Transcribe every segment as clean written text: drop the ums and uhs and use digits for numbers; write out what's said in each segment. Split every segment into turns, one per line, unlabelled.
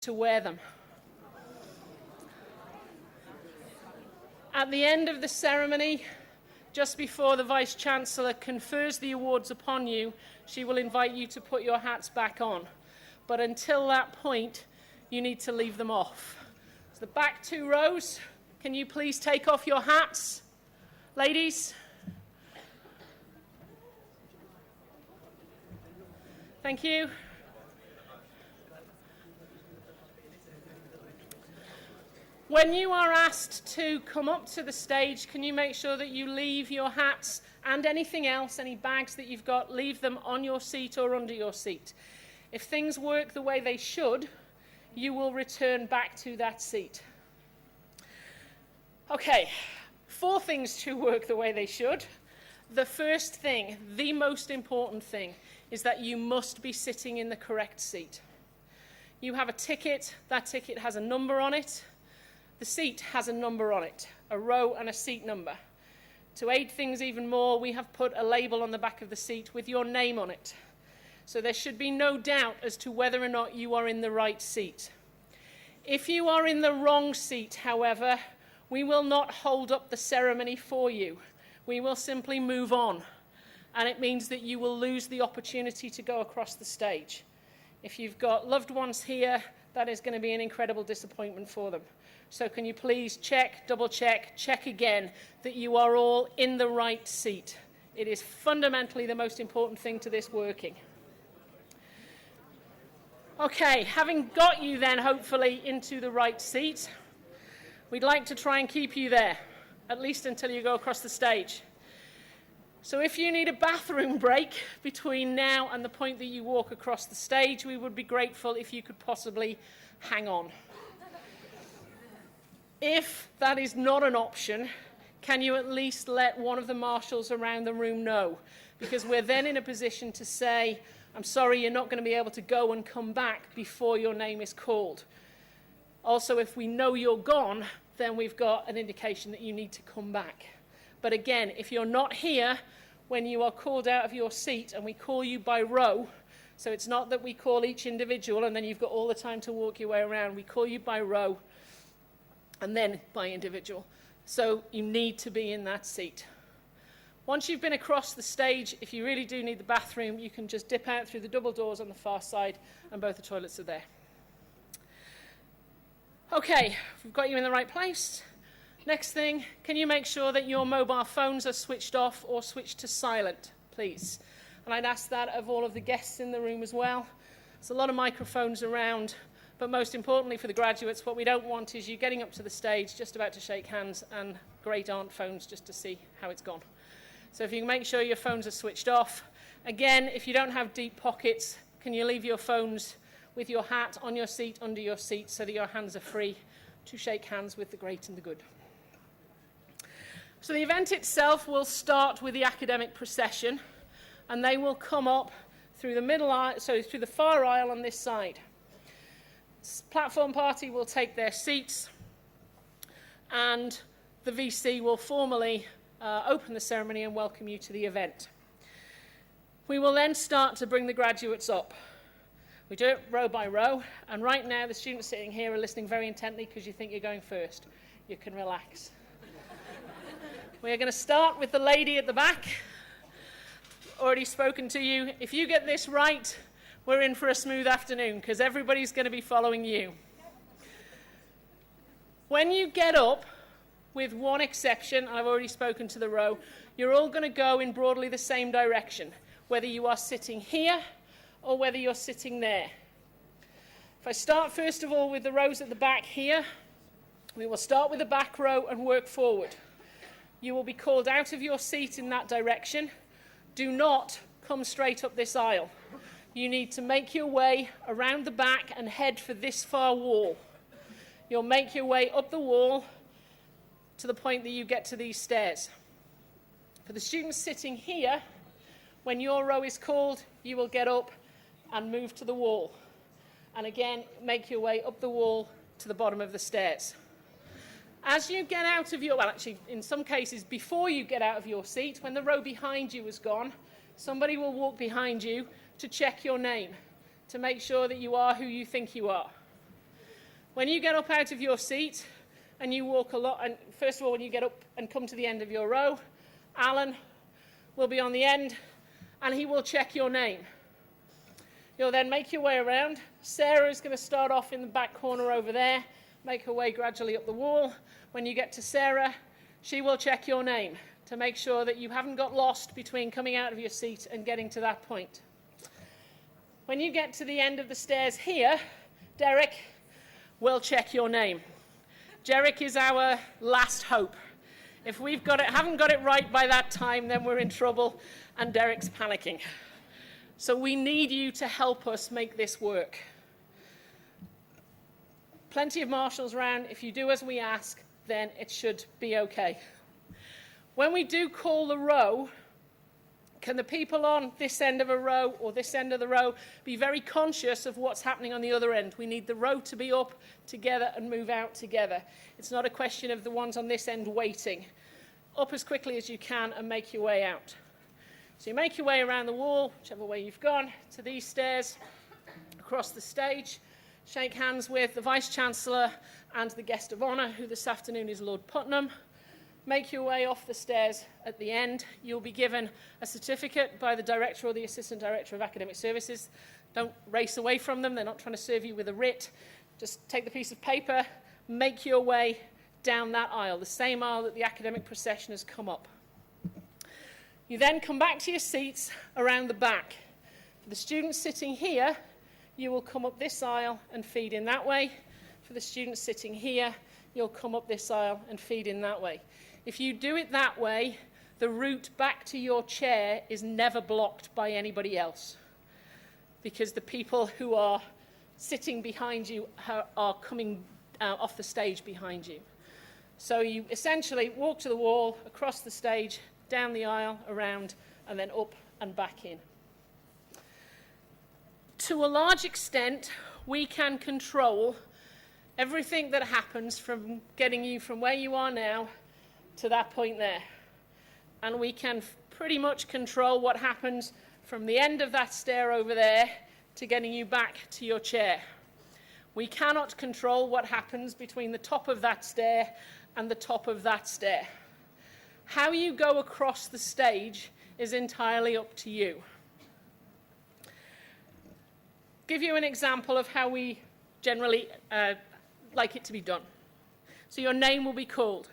to wear them. At the end of the ceremony, just before the Vice-Chancellor confers the awards upon you, she will invite you to put your hats back on. But until that point, you need to leave them off. So the back two rows, can you please take off your hats? Ladies? Thank you. When you are asked to come up to the stage, can you make sure that you leave your hats and anything else, any bags that you've got, leave them on your seat or under your seat. If things work the way they should, you will return back to that seat. Okay, 4 things to work the way they should. The first thing, the most important thing, is that you must be sitting in the correct seat. You have a ticket, that ticket has a number on it. The seat has a number on it, a row and a seat number. To aid things even more, we have put a label on the back of the seat with your name on it. So there should be no doubt as to whether or not you are in the right seat. If you are in the wrong seat, however, we will not hold up the ceremony for you. We will simply move on. And it means that you will lose the opportunity to go across the stage. If you've got loved ones here, that is going to be an incredible disappointment for them. So can you please check, double check, check again that you are all in the right seat. It is fundamentally the most important thing to this working. Okay, having got you then hopefully into the right seat, we'd like to try and keep you there, at least until you go across the stage. So if you need a bathroom break between now and the point that you walk across the stage, we would be grateful if you could possibly hang on. If that is not an option, can you at least let one of the marshals around the room know? Because we're then in a position to say, I'm sorry, you're not going to be able to go and come back before your name is called. Also, if we know you're gone, then we've got an indication that you need to come back. But again, if you're not here when you are called out of your seat and we call you by row, so it's not that we call each individual and then you've got all the time to walk your way around. We call you by row and then by individual. So you need to be in that seat. Once you've been across the stage, if you really do need the bathroom, you can just dip out through the double doors on the far side and both the toilets are there. Okay, we've got you in the right place. Next thing, can you make sure that your mobile phones are switched off or switched to silent, please? And I'd ask that of all of the guests in the room as well. There's a lot of microphones around, but most importantly for the graduates, what we don't want is you getting up to the stage, just about to shake hands, and great aunt phones just to see how it's gone. So if you can make sure your phones are switched off. Again, if you don't have deep pockets, can you leave your phones with your hat on your seat, under your seat, so that your hands are free to shake hands with the great and the good. So the event itself will start with the academic procession, and they will come up through the middle aisle, so through the far aisle on this side. Platform party will take their seats, and the VC will formally open the ceremony and welcome you to the event. We will then start to bring the graduates up. We do it row by row, and right now the students sitting here are listening very intently because you think you're going first. You can relax. We are going to start with the lady at the back. Already spoken to you. If you get this right, we're in for a smooth afternoon because everybody's going to be following you. When you get up, with one exception, I've already spoken to the row, you're all going to go in broadly the same direction, whether you are sitting here or whether you're sitting there. If I start first of all with the rows at the back here, we will start with the back row and work forward. You will be called out of your seat in that direction. Do not come straight up this aisle. You need to make your way around the back and head for this far wall. You'll make your way up the wall to the point that you get to these stairs. For the students sitting here, when your row is called, you will get up and move to the wall. And again, make your way up the wall to the bottom of the stairs. As you get out of your, well actually in some cases before you get out of your seat, when the row behind you is gone, somebody will walk behind you to check your name, to make sure that you are who you think you are. When you get up out of your seat and you walk a lot, and first of all, when you get up and come to the end of your row, Alan will be on the end and he will check your name. You'll then make your way around. Sarah is going to start off in the back corner over there, make her way gradually up the wall. When you get to Sarah, she will check your name to make sure that you haven't got lost between coming out of your seat and getting to that point. When you get to the end of the stairs here, Derek will check your name. Derek is our last hope. If we've haven't got it right by that time, then we're in trouble and Derek's panicking. So we need you to help us make this work. Plenty of marshals around. If you do as we ask, then it should be okay. When we do call the row, can the people on this end of a row or this end of the row be very conscious of what's happening on the other end? We need the row to be up together and move out together. It's not a question of the ones on this end waiting. Up as quickly as you can and make your way out. So you make your way around the wall, whichever way you've gone, to these stairs, across the stage, shake hands with the Vice-Chancellor and the guest of honour, who this afternoon is Lord Putnam. Make your way off the stairs at the end. You'll be given a certificate by the Director or the Assistant Director of Academic Services. Don't race away from them. They're not trying to serve you with a writ. Just take the piece of paper, make your way down that aisle, the same aisle that the academic procession has come up. You then come back to your seats around the back. For the students sitting here, you will come up this aisle and feed in that way. For the students sitting here, you'll come up this aisle and feed in that way. If you do it that way, the route back to your chair is never blocked by anybody else, because the people who are sitting behind you are coming off the stage behind you. So you essentially walk to the wall, across the stage, down the aisle, around, and then up and back in. To a large extent, we can control everything that happens from getting you from where you are now to that point there. And we can pretty much control what happens from the end of that stair over there to getting you back to your chair. We cannot control what happens between the top of that stair and the top of that stair. How you go across the stage is entirely up to you. Give you an example of how we generally like it to be done. So your name will be called.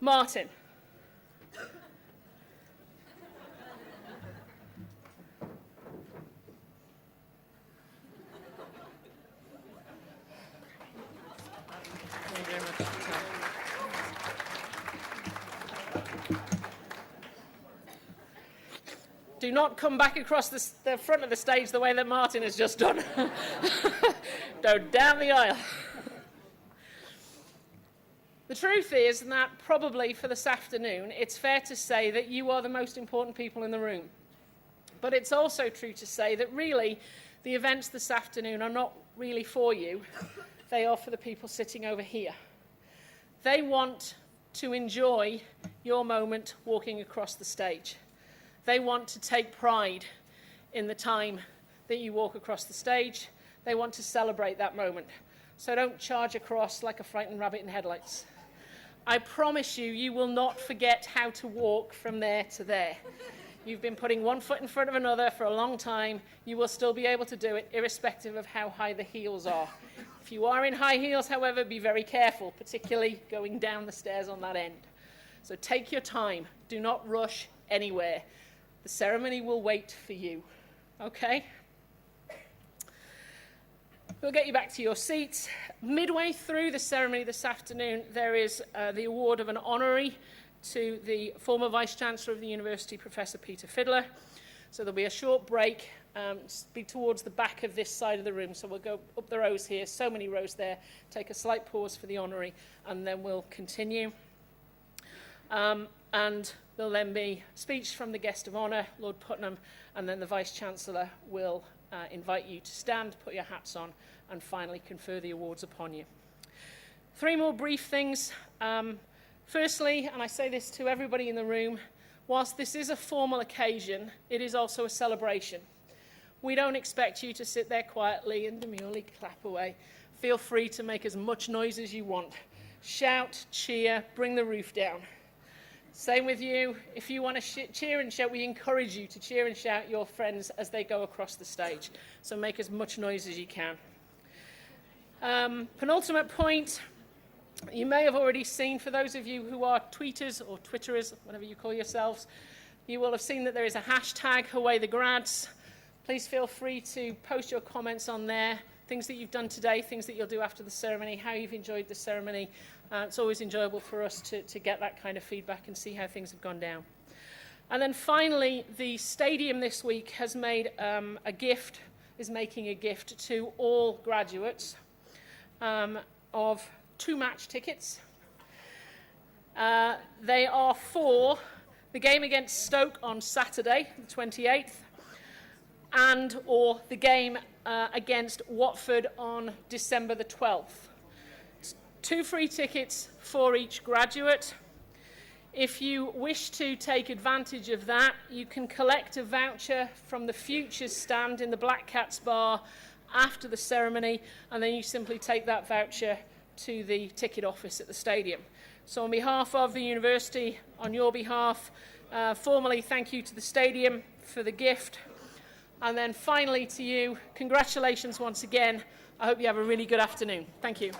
Martin. Thank you very much. Do not come back across the front of the stage the way that Martin has just done. Go down the aisle. The truth is that probably for this afternoon, it's fair to say that you are the most important people in the room. But it's also true to say that really the events this afternoon are not really for you. They are for the people sitting over here. They want to enjoy your moment walking across the stage. They want to take pride in the time that you walk across the stage. They want to celebrate that moment. So don't charge across like a frightened rabbit in headlights. I promise you, you will not forget how to walk from there to there. You've been putting one foot in front of another for a long time. You will still be able to do it, irrespective of how high the heels are. If you are in high heels, however, be very careful, particularly going down the stairs on that end. So take your time. Do not rush anywhere. The ceremony will wait for you. Okay? We'll get you back to your seats. Midway through the ceremony this afternoon, there is the award of an honorary to the former Vice-Chancellor of the University, Professor Peter Fiddler. So there'll be a short break, be towards the back of this side of the room. So we'll go up the rows here, so many rows there, take a slight pause for the honorary, and then we'll continue. And there'll then be a speech from the guest of honour, Lord Putnam, and then the Vice-Chancellor will invite you to stand, put your hats on, and finally confer the awards upon you. 3 more brief things. Firstly, and I say this to everybody in the room, whilst this is a formal occasion, it is also a celebration. We don't expect you to sit there quietly and demurely clap away. Feel free to make as much noise as you want. Shout, cheer, bring the roof down. Same with you. If you want to cheer and shout, we encourage you to cheer and shout your friends as they go across the stage. So make as much noise as you can. Penultimate point, you may have already seen, for those of you who are tweeters or twitterers, whatever you call yourselves, you will have seen that there is a hashtag, Away the Grads. Please feel free to post your comments on there, things that you've done today, things that you'll do after the ceremony, how you've enjoyed the ceremony. It's always enjoyable for us to get that kind of feedback and see how things have gone down. And then finally, the stadium this week has made is making a gift to all graduates of 2 match tickets. They are for the game against Stoke on Saturday, the 28th, and or the game against Watford on December the 12th. 2 free tickets for each graduate. If you wish to take advantage of that, you can collect a voucher from the Futures stand in the Black Cats bar after the ceremony, and then you simply take that voucher to the ticket office at the stadium. So on behalf of the university, on your behalf, formally thank you to the stadium for the gift. And then finally to you, congratulations once again. I hope you have a really good afternoon. Thank you.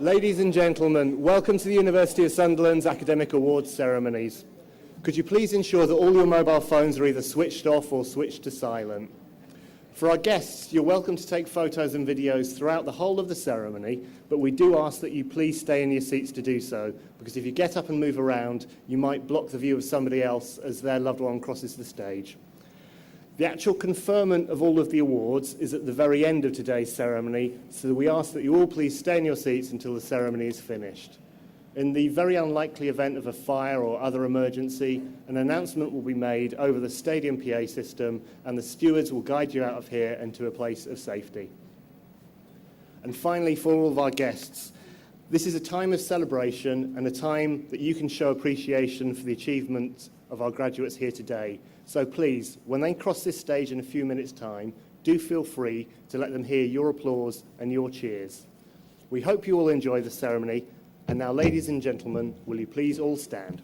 Ladies and gentlemen, welcome to the University of Sunderland's Academic Awards ceremonies. Could you please ensure that all your mobile phones are either switched off or switched to silent? For our guests, you're welcome to take photos and videos throughout the whole of the ceremony, but we do ask that you please stay in your seats to do so, because if you get up and move around, you might block the view of somebody else as their loved one crosses the stage. The actual conferment of all of the awards is at the very end of today's ceremony, so we ask that you all please stay in your seats until the ceremony is finished. In the very unlikely event of a fire or other emergency, an announcement will be made over the stadium PA system, and the stewards will guide you out of here and to a place of safety. And finally, for all of our guests, this is a time of celebration and a time that you can show appreciation for the achievement of our graduates here today. So please, when they cross this stage in a few minutes' time, do feel free to let them hear your applause and your cheers. We hope you all enjoy the ceremony. And now, ladies and gentlemen, will you please all stand?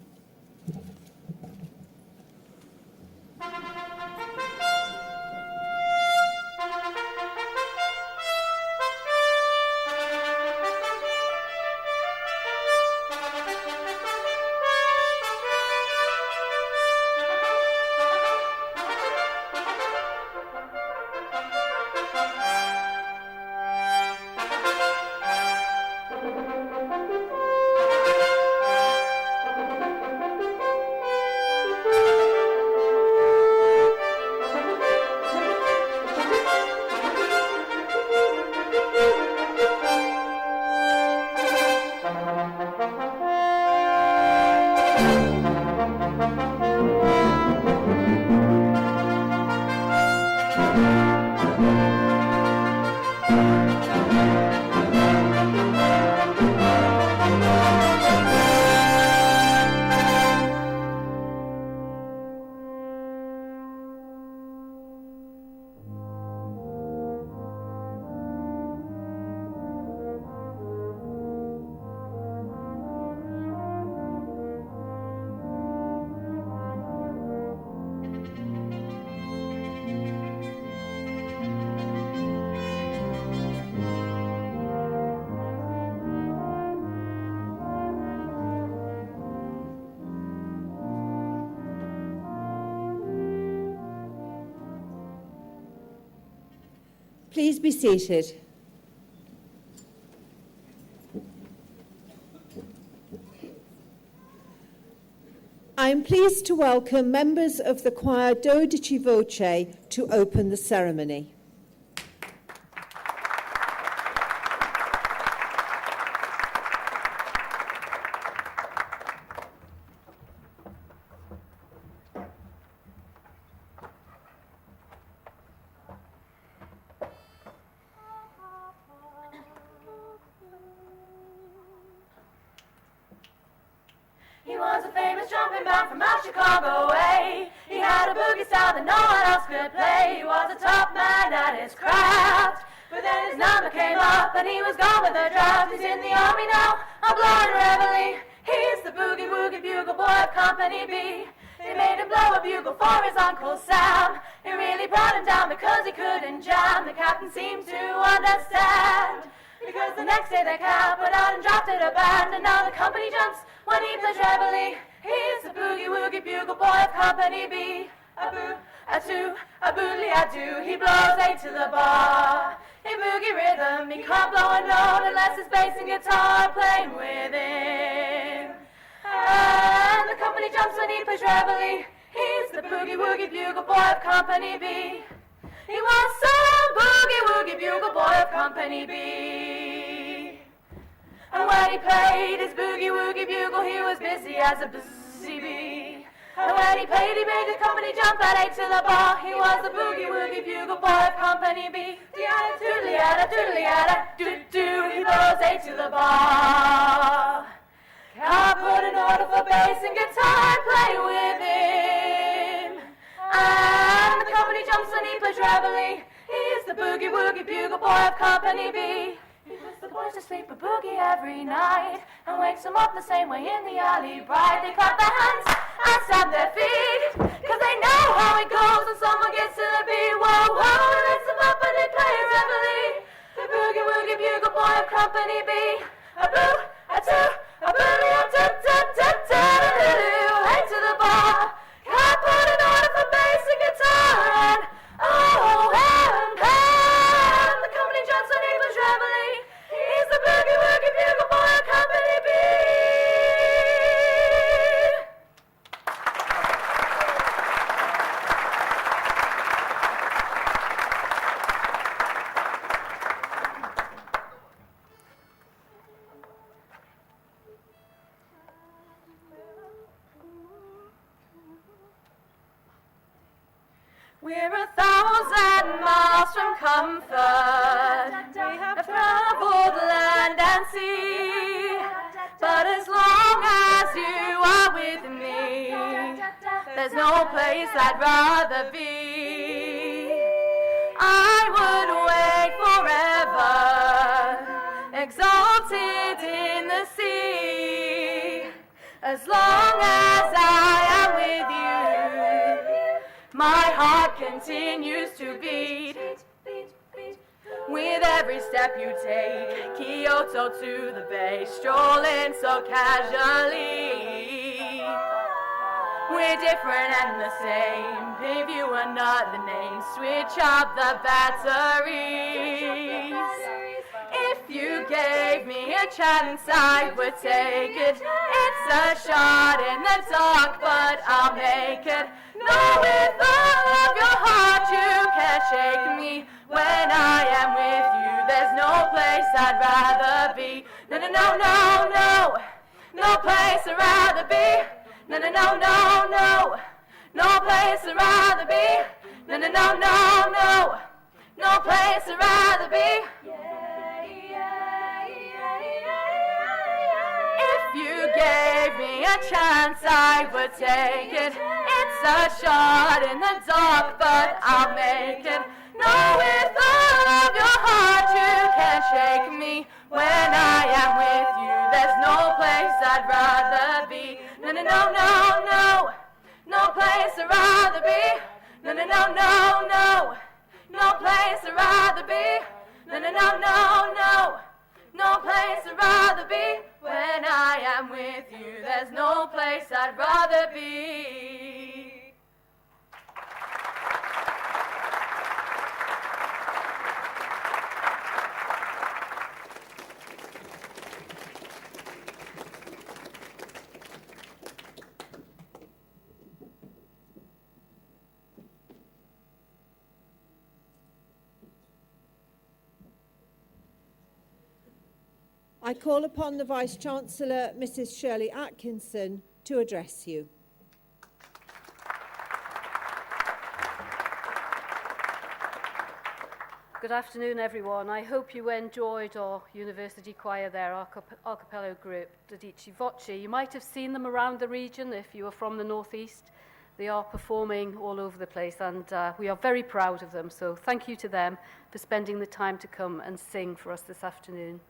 Please be seated. I am pleased to welcome members of the choir Dodici Voce to open the ceremony.
He was a famous jumping man from out Chicago way. He had a boogie style that no one else could play. He was a top man at his craft, but then his number came up and he was gone with the draft. He's in the army now, a blowing reveille. He's the boogie woogie bugle boy of Company B. They made him blow a bugle for his Uncle Sam. It really brought him down because he couldn't jam. The captain seemed to understand, because the next day the cap went out and drafted a band, and now the company jumps when he plays reveille. He's the boogie woogie bugle boy of Company B. A boo, a two, a boodly a do. He blows eight to the bar. In boogie rhythm, he can't blow a note unless it's bass and guitar playing with him. And the company jumps when he plays reveille. He's the boogie woogie bugle boy of Company B. He was some boogie woogie bugle boy of Company B. And when he played his boogie woogie bugle, he was busy as a busy bee. And when he played, he made the company jump at eight to the bar. He was the boogie woogie bugle boy of Company B. Doodly-yada, doo-doo, he blows eight to the bar. Can't put an order for bass and guitar and play with him. And the company jumps when he plays reveille. He's the boogie woogie bugle boy of Company B. He puts the boys to sleep a boogie every night and wakes them up the same way in the alley bright. They clap their hands and stamp their feet, cause they know how it goes when someone gets to the beat. Whoa, whoa, it lifts them up and they play reveille. The boogie woogie bugle boy of Company B. A comfort. We have traveled land and sea, but as long as you are with me, there's no place I'd rather be. I would wait forever, exalted in the sea, as long as I am with you. My heart continues to beat with every step you take. Kyoto to the bay, strolling so casually. We're different and the same. Give you another name. Switch up the batteries. If you gave me a chance, I would take it. It's a shot in the dark, but I'll make it. Know with all of your heart you can't shake me. When I am with you, there's no place I'd rather be. No, no, no, no, no. No place I'd rather be. No, no, no, no, no. No place I'd rather be. No, no, no, no, no. No place I'd rather be. If you gave me a chance, I would take it. It's a shot in the dark, but I'll make it. Know with all of your heart you can't shake me. When I am with you, there's no place I'd rather be. No, no, no, no, no. No place I'd rather be. No, no, no, no, no. No place I'd rather be. No, no, no, no, no. No place I'd rather be. When I am with you, there's no place I'd rather be.
I call upon the Vice-Chancellor, Mrs. Shirley Atkinson, to address you.
Good afternoon, everyone. I hope you enjoyed our university choir there, our a cappella group, Dodici Voce. You might have seen them around the region if you are from the northeast. They are performing all over the place, and we are very proud of them. So thank you to them for spending the time to come and sing for us this afternoon.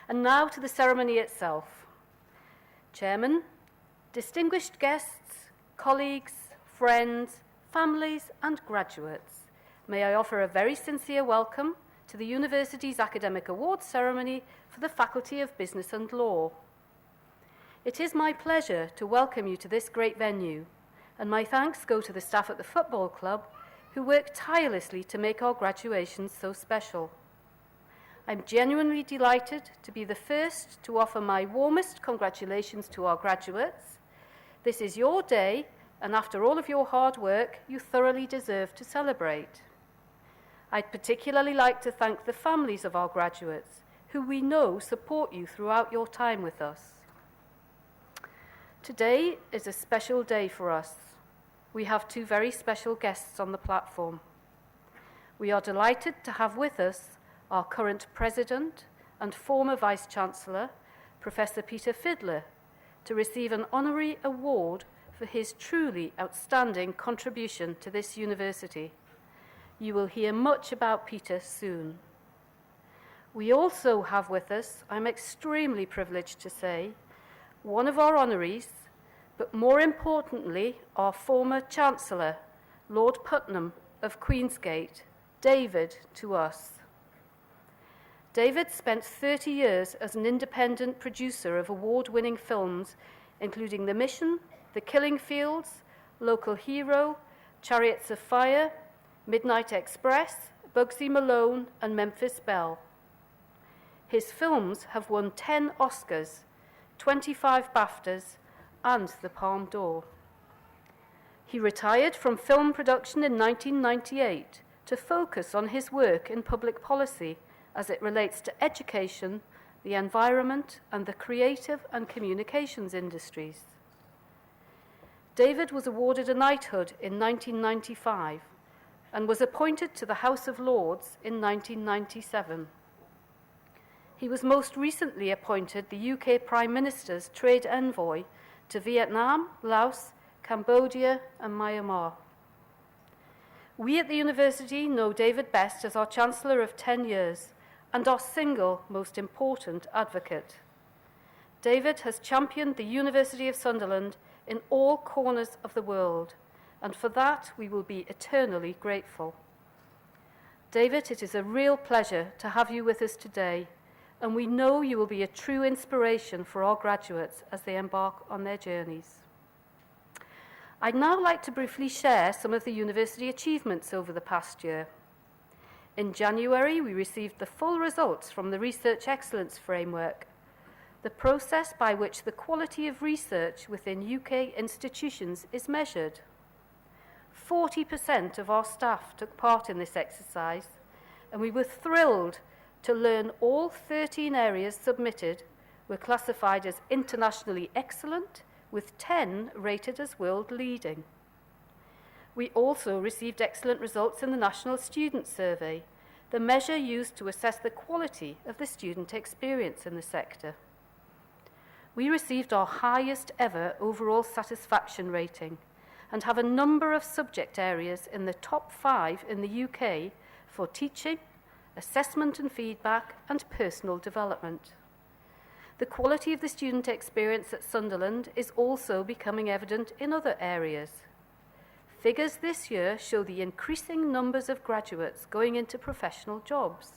And now to the ceremony itself. Chairman, distinguished guests, colleagues, friends, families and graduates, may I offer a very sincere welcome to the university's academic awards ceremony for the Faculty of Business and Law. It is my pleasure to welcome you to this great venue, and my thanks go to the staff at the football club who work tirelessly to make our graduations so special. I'm genuinely delighted to be the first to offer my warmest congratulations to our graduates. This is your day, and after all of your hard work, you thoroughly deserve to celebrate. I'd particularly like to thank the families of our graduates, who we know support you throughout your time with us. Today is a special day for us. We have two very special guests on the platform. We are delighted to have with us our current President and former Vice-Chancellor, Professor Peter Fidler, to receive an honorary award for his truly outstanding contribution to this university. You will hear much about Peter soon. We also have with us, I'm extremely privileged to say, one of our honorees, but more importantly, our former Chancellor, Lord Putnam of Queensgate, David, to us. David spent 30 years as an independent producer of award-winning films, including The Mission, The Killing Fields, Local Hero, Chariots of Fire, Midnight Express, Bugsy Malone, and Memphis Belle. His films have won 10 Oscars, 25 BAFTAs, and the Palme d'Or. He retired from film production in 1998 to focus on his work in public policy as it relates to education, the environment, and the creative and communications industries. David was awarded a knighthood in 1995 and was appointed to the House of Lords in 1997. He was most recently appointed the UK Prime Minister's Trade Envoy to Vietnam, Laos, Cambodia and Myanmar. We at the university know David best as our Chancellor of 10 years and our single most important advocate. David has championed the University of Sunderland in all corners of the world, and for that we will be eternally grateful. David, it is a real pleasure to have you with us today, and we know you will be a true inspiration for our graduates as they embark on their journeys. I'd now like to briefly share some of the university achievements over the past year. In January, we received the full results from the Research Excellence Framework, the process by which the quality of research within UK institutions is measured. 40% of our staff took part in this exercise, and we were thrilled to learn all 13 areas submitted were classified as internationally excellent, with 10 rated as world leading. We also received excellent results in the National Student Survey, the measure used to assess the quality of the student experience in the sector. We received our highest ever overall satisfaction rating and have a number of subject areas in the top 5 in the UK for teaching, assessment and feedback, and personal development. The quality of the student experience at Sunderland is also becoming evident in other areas. Figures this year show the increasing numbers of graduates going into professional jobs.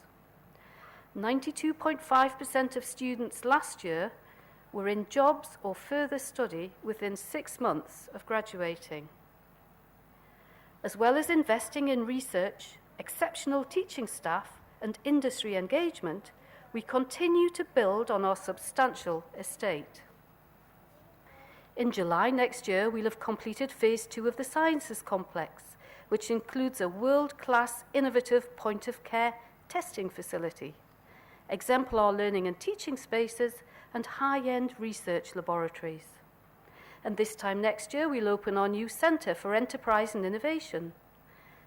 92.5% of students last year were in jobs or further study within 6 months of graduating. As well as investing in research, exceptional teaching staff, and industry engagement, we continue to build on our substantial estate. In July next year, we'll have completed Phase 2 of the Sciences Complex, which includes a world-class innovative point-of-care testing facility, exemplar learning and teaching spaces, and high-end research laboratories. And this time next year, we'll open our new Centre for Enterprise and Innovation.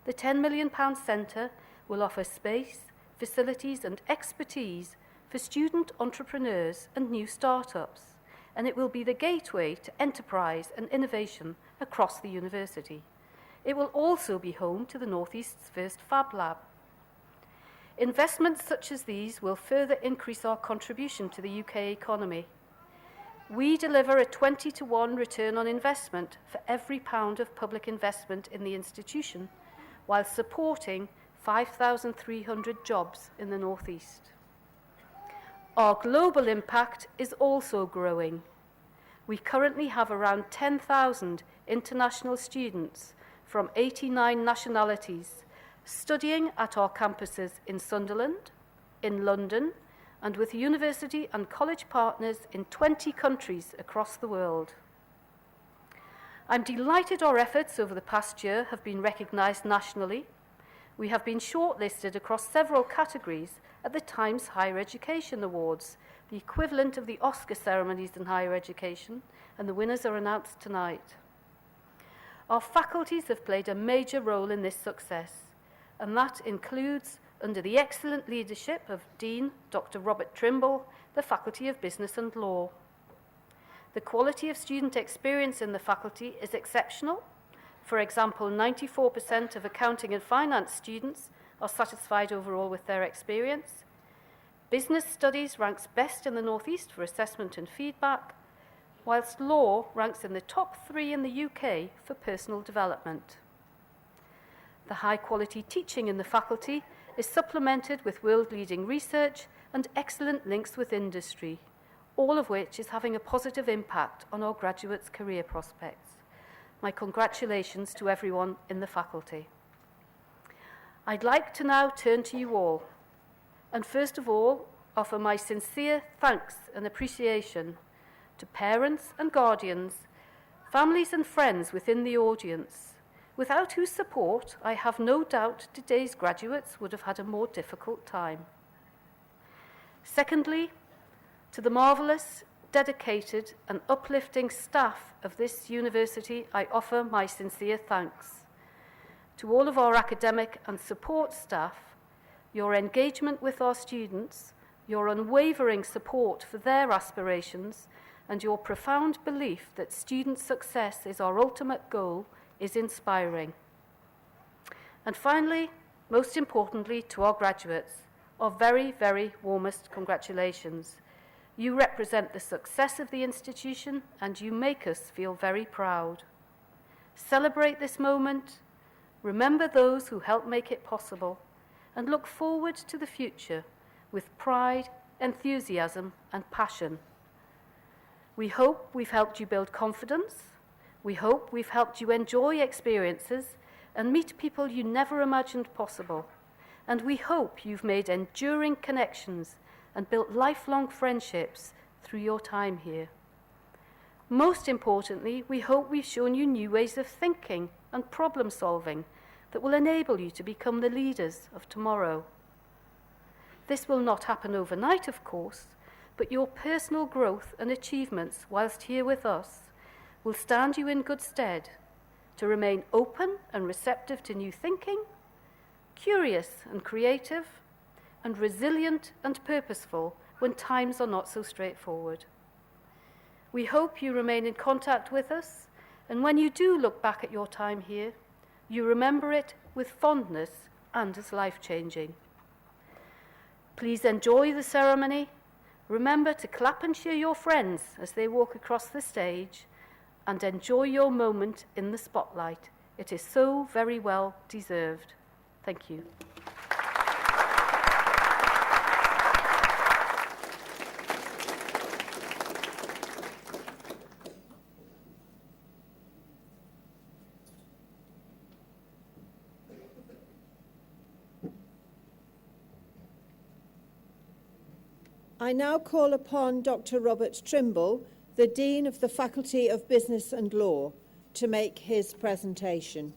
The £10 million centre will offer space, facilities and expertise for student entrepreneurs and new startups, and it will be the gateway to enterprise and innovation across the university. It will also be home to the North East's first Fab Lab. Investments such as these will further increase our contribution to the UK economy. We deliver a 20-to-1 return on investment for every pound of public investment in the institution, while supporting 5,300 jobs in the North East. Our global impact is also growing. We currently have around 10,000 international students from 89 nationalities studying at our campuses in Sunderland, in London, and with university and college partners in 20 countries across the world. I'm delighted our efforts over the past year have been recognised nationally. We have been shortlisted across several categories at the Times Higher Education Awards, the equivalent of the Oscar ceremonies in higher education, and the winners are announced tonight. Our faculties have played a major role in this success, and that includes, under the excellent leadership of Dean Dr. Robert Trimble, the Faculty of Business and Law. The quality of student experience in the faculty is exceptional. For example, 94% of accounting and finance students are satisfied overall with their experience. Business studies ranks best in the North East for assessment and feedback, whilst law ranks in the top 3 in the UK for personal development. The high-quality teaching in the faculty is supplemented with world-leading research and excellent links with industry, all of which is having a positive impact on our graduates' career prospects. My congratulations to everyone in the faculty. I'd like to now turn to you all, and first of all, offer my sincere thanks and appreciation to parents and guardians, families and friends within the audience, without whose support I have no doubt today's graduates would have had a more difficult time. Secondly, to the marvellous, dedicated and uplifting staff of this university, I offer my sincere thanks. To all of our academic and support staff, your engagement with our students, your unwavering support for their aspirations, and your profound belief that student success is our ultimate goal is inspiring. And finally, most importantly, to our graduates, our very, very warmest congratulations. You represent the success of the institution and you make us feel very proud. Celebrate this moment, remember those who helped make it possible, and look forward to the future with pride, enthusiasm, and passion. We hope we've helped you build confidence. We hope we've helped you enjoy experiences and meet people you never imagined possible. And we hope you've made enduring connections and built lifelong friendships through your time here. Most importantly, we hope we've shown you new ways of thinking and problem solving that will enable you to become the leaders of tomorrow. This will not happen overnight, of course, but your personal growth and achievements whilst here with us will stand you in good stead to remain open and receptive to new thinking, curious and creative, and resilient and purposeful when times are not so straightforward. We hope you remain in contact with us, and when you do look back at your time here, you remember it with fondness and as life-changing. Please enjoy the ceremony. Remember to clap and cheer your friends as they walk across the stage, and enjoy your moment in the spotlight. It is so very well deserved. Thank you.
I now call upon Dr. Robert Trimble, the Dean of the Faculty of Business and Law, to make his presentation.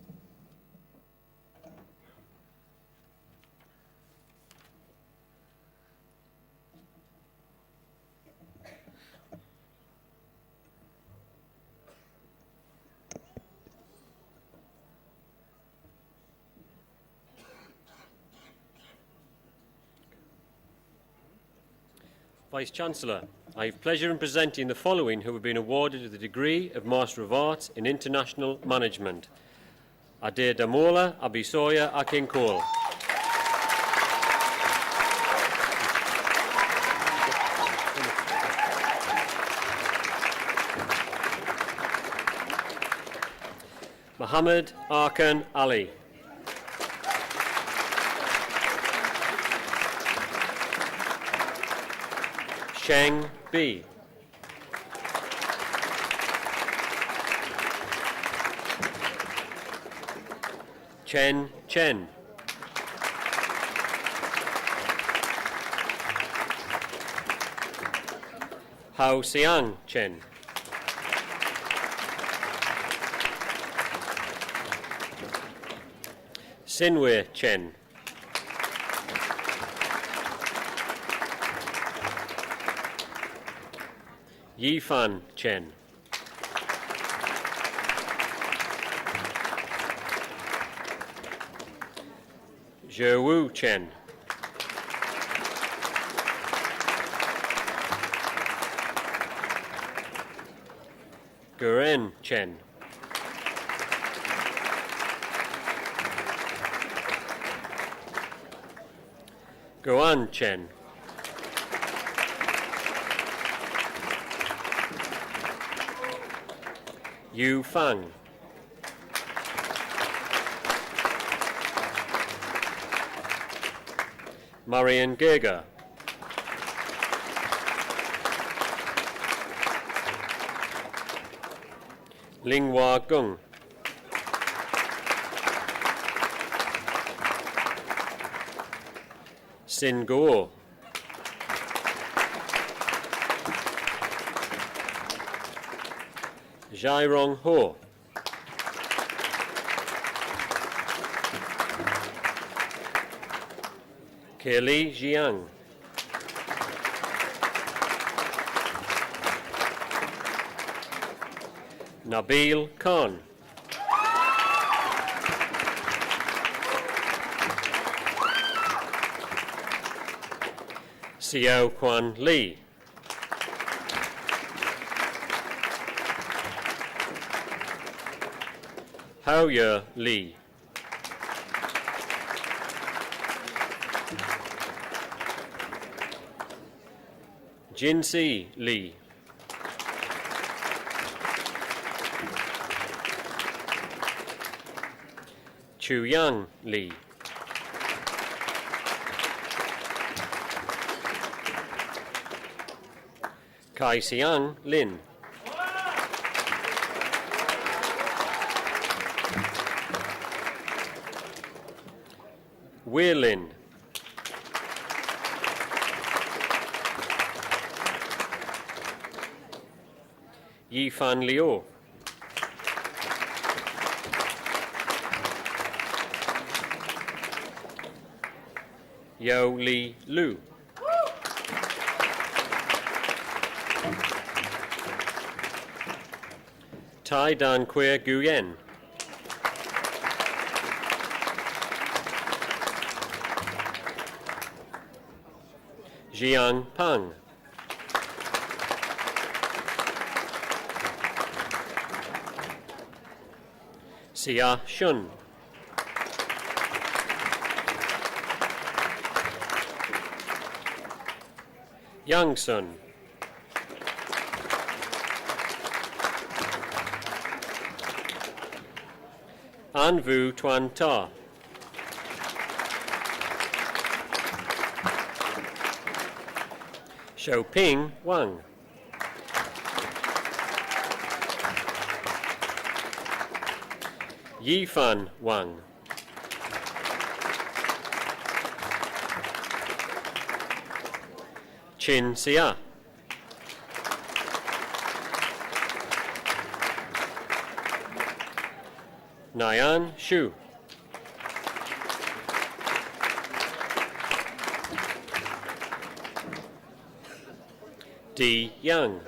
Vice-Chancellor, I have pleasure in presenting the following who have been awarded the degree of Master of Arts in International Management. Adair Damola, Abisoya Akinkol. Muhammad Arkan Ali. Sheng B. Chen Chen. Hao Xiang Chen. Sinwei Chen. Yifan Chen. Zhewu Chen. Guren Chen. Guan Chen. Yu Fang. Marian Gega. Linghua Gung. Sin Guo. Jairong Ho. Kelly Jiang. Nabil Khan. Xiao Quan Li. Hao Ye Li. Jinsi Li. Chuyang Li. Kai Siang Lin. Wei Lin. Yifan Liu. Yao Li Lu. Tai Dan Queer Nguyen. Jiang Pang. Xia Shun. Yang Sun. An Vu Tuan Ta. Xiaoping Wang. Yifan Wang. Chin Xia. Nayan Shu. Di Yang.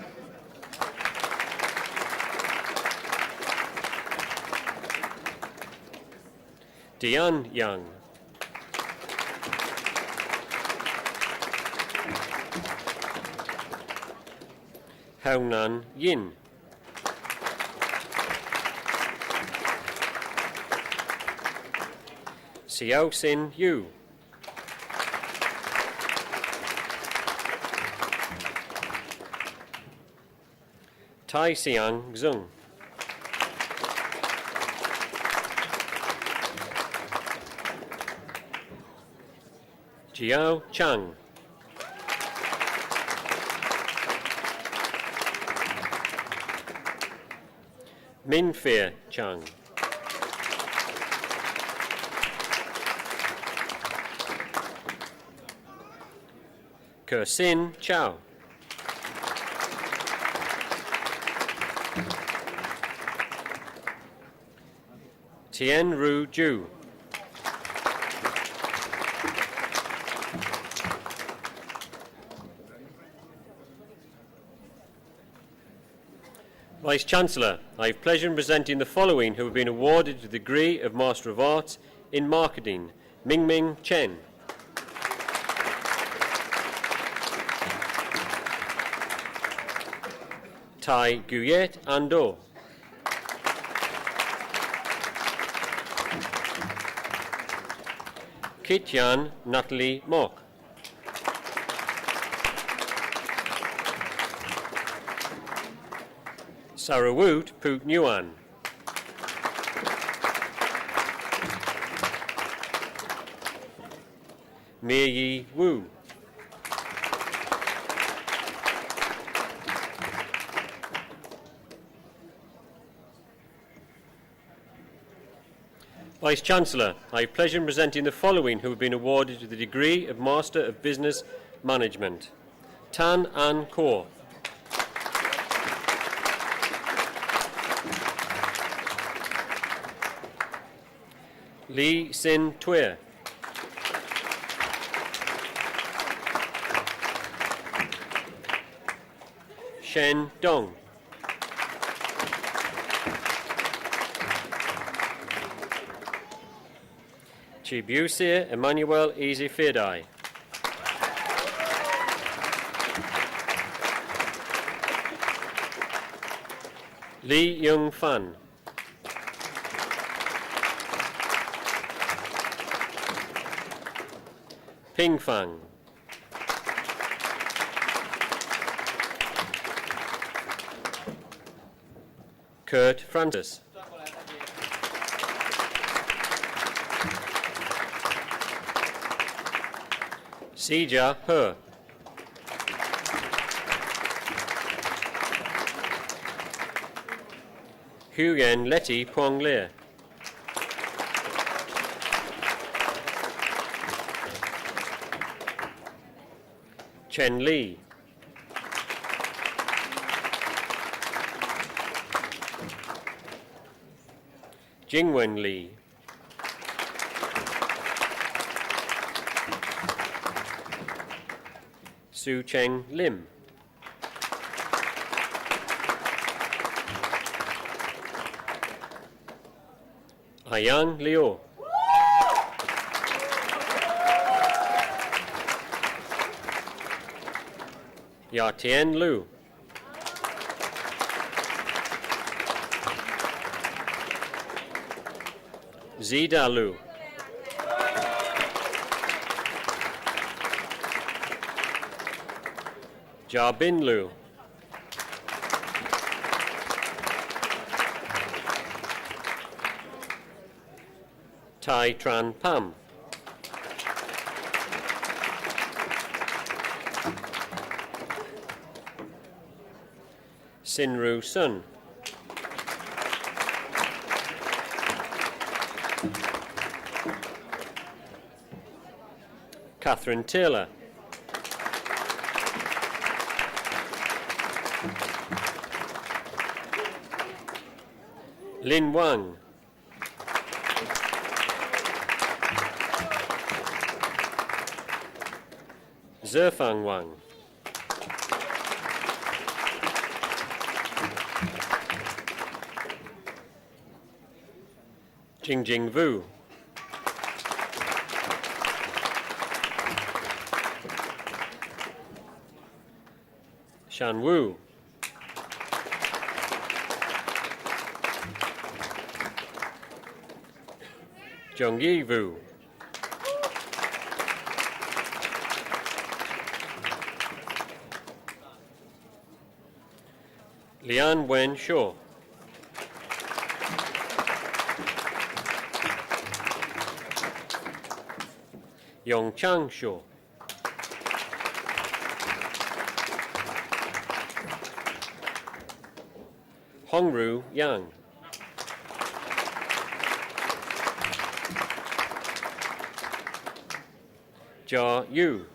Dian Yang. Haonan Yin. Xiao Xin Yu. Tai Xiang Zheng. Jiao Chang. Min Fei Chang. Kersin Chow. Tien Ru Ju. Vice-Chancellor, I have pleasure in presenting the following who have been awarded the degree of Master of Arts in Marketing. Mingming Chen. Tai Guyet Ando. Kityan Natalie Mok. Sarawut Put Nguyen. Mei Yi Wu. Vice-Chancellor, I have pleasure in presenting the following who have been awarded the degree of Master of Business Management. Tan An Kaur. Lee Sin Tui. Shen Dong. Chibusia Emmanuel Easy Firdai. Lee Young Fan. Ping Fang. Kurt Francis. Sija He. Huyen Letty Pong Le. Chen Li. Jingwen Li. Su Cheng Lim. Ayang Liu. Ya Tian Lu. Zida Lu. Jabin Lu. Tai Tran Pam. Sinru Sun. Catherine Taylor. Lin Wang. Zefang Wang. Jingjing Vu. Shan Wu. Zhongyi Vu. Lian Wen Shaw. Yong Chang Shaw. Hongru Yang. Jia Yu.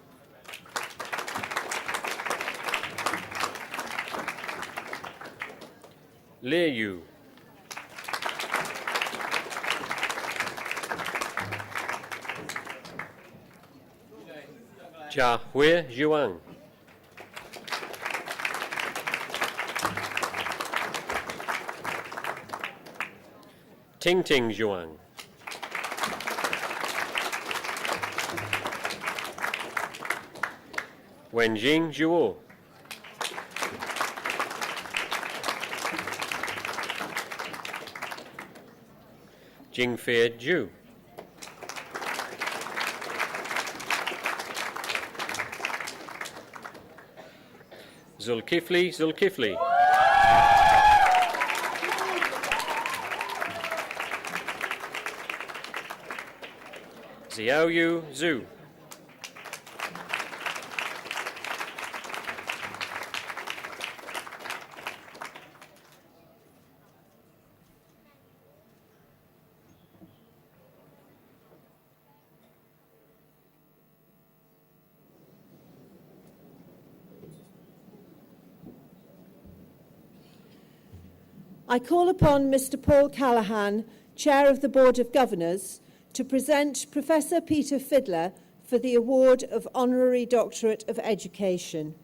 Li Yu. Jia Hui Zhuang. Ting Ting Zhuang. Wenjing Zhuo. Jingfei Zhu. Zulkifli. Xiaoyu Zhu.
I call upon Mr. Paul Callaghan, Chair of the Board of Governors, to present Professor Peter Fiddler for the award of Honorary Doctorate of Education.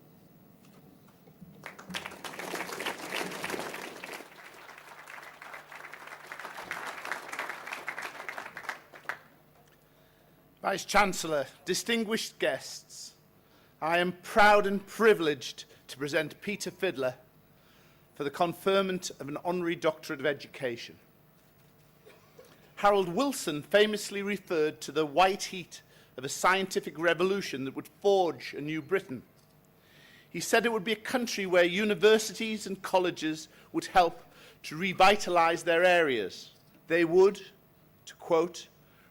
Vice-Chancellor, distinguished guests, I am proud and privileged to present Peter Fiddler for the conferment of an honorary doctorate of education. Harold Wilson famously referred to the white heat of a scientific revolution that would forge a new Britain. He said it would be a country where universities and colleges would help to revitalise their areas. They would, to quote,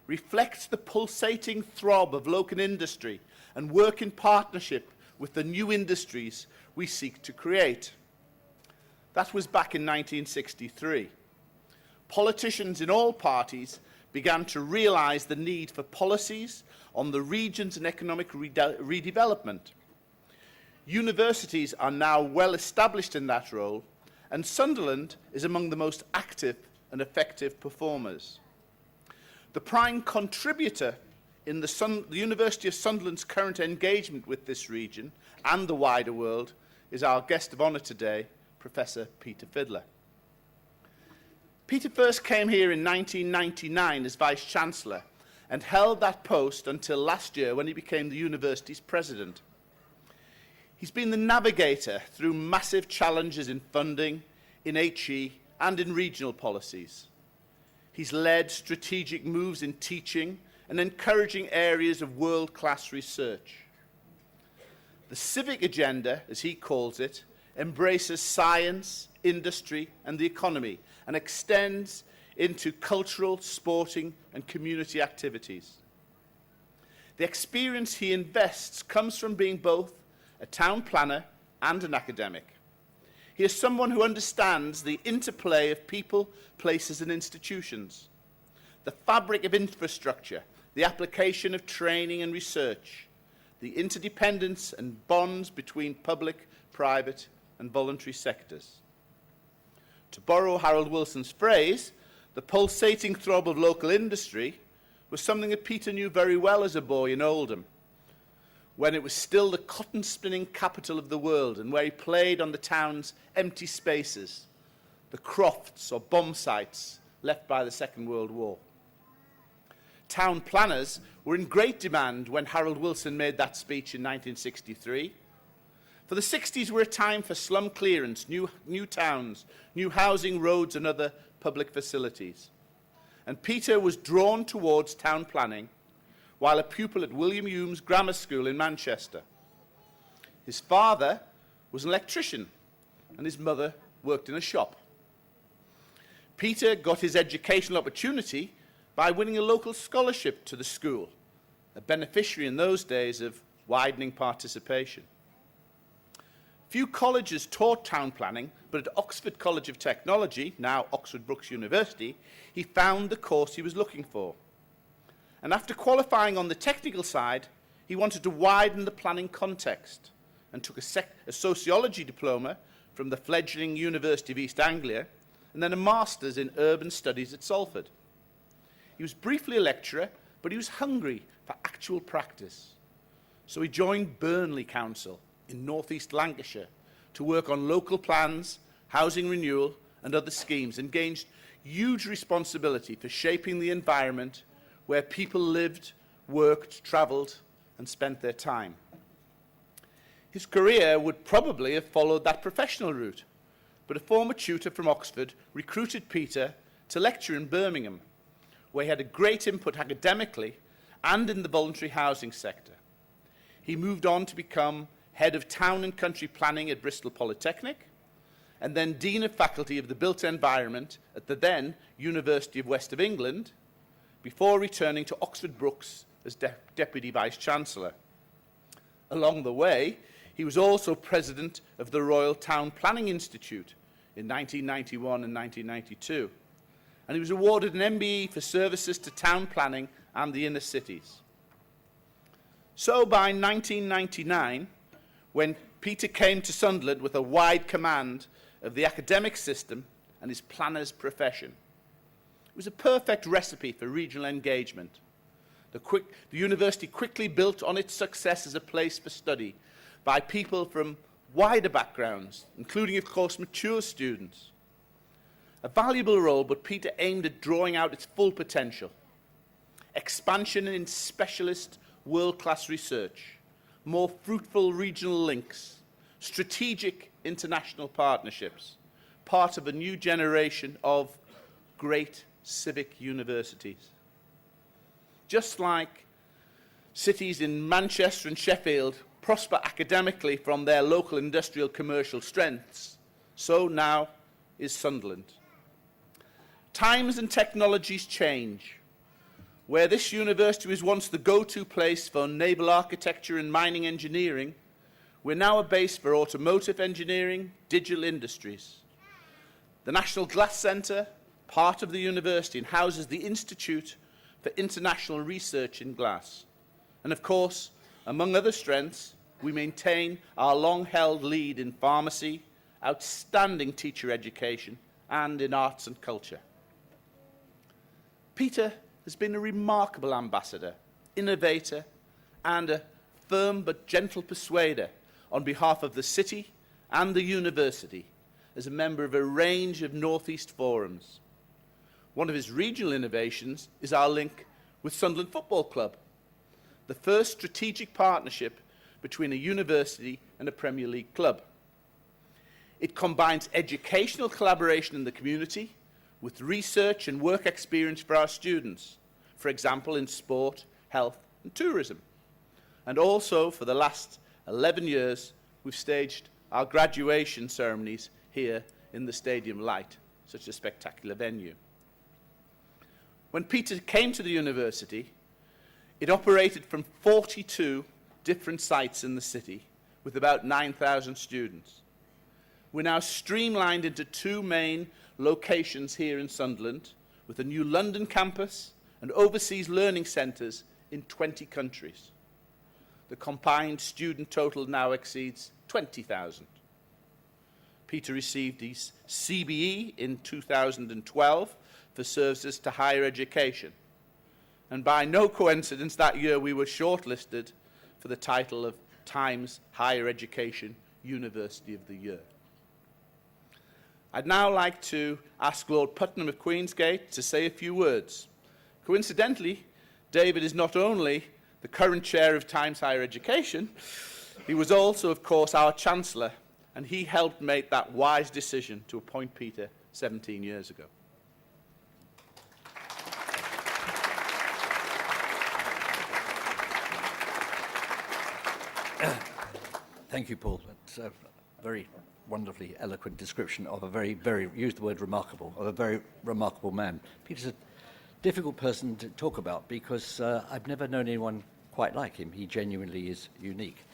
reflect the pulsating throb of local industry and work in partnership with the new industries we seek to create. That was back in 1963. Politicians in all parties began to realise the need for policies on the regions and economic redevelopment. Universities are now well established in that role, and Sunderland is among the most active and effective performers. The prime contributor in the University of Sunderland's current engagement with this region and the wider world is our guest of honour today, Professor Peter Fidler. Peter first came here in 1999 as Vice-Chancellor and held that post until last year when he became the university's president. He's been the navigator through massive challenges in funding, in HE and in regional policies. He's led strategic moves in teaching and encouraging areas of world-class research. The civic agenda, as he calls it, embraces science, industry and the economy and extends into cultural, sporting and community activities. The experience he invests comes from being both a town planner and an academic. He is someone who understands the interplay of people, places and institutions, the fabric of infrastructure, the application of training and research, the interdependence and bonds between public, private and voluntary sectors. To borrow Harold Wilson's phrase, the pulsating throb of local industry was something that Peter knew very well as a boy in Oldham, when it was still the cotton-spinning capital of the world and where he played on the town's empty spaces, the crofts or bomb sites left by the Second World War. Town planners were in great demand when Harold Wilson made that speech in 1963. For the 60s were a time for slum clearance, new towns, new housing, roads and other public facilities. And Peter was drawn towards town planning while a pupil at William Hume's Grammar School in Manchester. His father was an electrician and his mother worked in a shop. Peter got his educational opportunity by winning a local scholarship to the school, a beneficiary in those days of widening participation. Few colleges taught town planning, but at Oxford College of Technology, now Oxford Brookes University, he found the course he was looking for. And after qualifying on the technical side, he wanted to widen the planning context and took a sociology diploma from the fledgling University of East Anglia and then a master's in urban studies at Salford. He was briefly a lecturer, but he was hungry for actual practice. So he joined Burnley Council in northeast Lancashire to work on local plans, housing renewal and other schemes and gained huge responsibility for shaping the environment where people lived, worked, travelled and spent their time. His career would probably have followed that professional route, but a former tutor from Oxford recruited Peter to lecture in Birmingham, where he had a great input academically and in the voluntary housing sector. He moved on to become head of town and country planning at Bristol Polytechnic, and then Dean of Faculty of the Built Environment at the then University of West of England, before returning to Oxford Brookes as Deputy Vice-Chancellor. Along the way, he was also President of the Royal Town Planning Institute in 1991 and 1992, and he was awarded an MBE for services to town planning and the inner cities. So by 1999, when Peter came to Sunderland with a wide command of the academic system and his planner's profession, it was a perfect recipe for regional engagement. The university quickly built on its success as a place for study by people from wider backgrounds, including, of course, mature students. A valuable role, but Peter aimed at drawing out its full potential. Expansion in specialist world-class research, more fruitful regional links, strategic international partnerships, part of a new generation of great civic universities. Just like cities in Manchester and Sheffield prosper academically from their local industrial commercial strengths, so now is Sunderland. Times and technologies change. Where this university was once the go-to place for naval architecture and mining engineering, we're now a base for automotive engineering, digital industries. The National Glass Centre, part of the university, and houses the Institute for International Research in Glass. And of course, among other strengths, we maintain our long-held lead in pharmacy, outstanding teacher education, and in arts and culture. Peter has been a remarkable ambassador, innovator, and a firm but gentle persuader on behalf of the city and the university as a member of a range of North East forums. One of his regional innovations is our link with Sunderland Football Club, the first strategic partnership between a university and a Premier League club. It combines educational collaboration in the community with research and work experience for our students, for example, in sport, health and tourism. And also, for the last 11 years, we've staged our graduation ceremonies here in the Stadium Light, such a spectacular venue. When Peter came to the university, it operated from 42 different sites in the city with about 9,000 students. We're now streamlined into 2 main locations here in Sunderland, with a new London campus and overseas learning centres in 20 countries. The combined student total now exceeds 20,000. Peter received his CBE in 2012 for services to higher education. And by no coincidence, that year we were shortlisted for the title of Times Higher Education University of the Year. I'd now like to ask Lord Putnam of Queensgate to say a few words. Coincidentally, David is not only the current chair of Times Higher Education, he was also, of course, our Chancellor, and he helped make that wise decision to appoint Peter 17 years ago.
Thank you, Paul. That's a very wonderfully eloquent description of a very, used the word remarkable, of a very remarkable man. Peter's a difficult person to talk about because I've never known anyone quite like him. He genuinely is unique.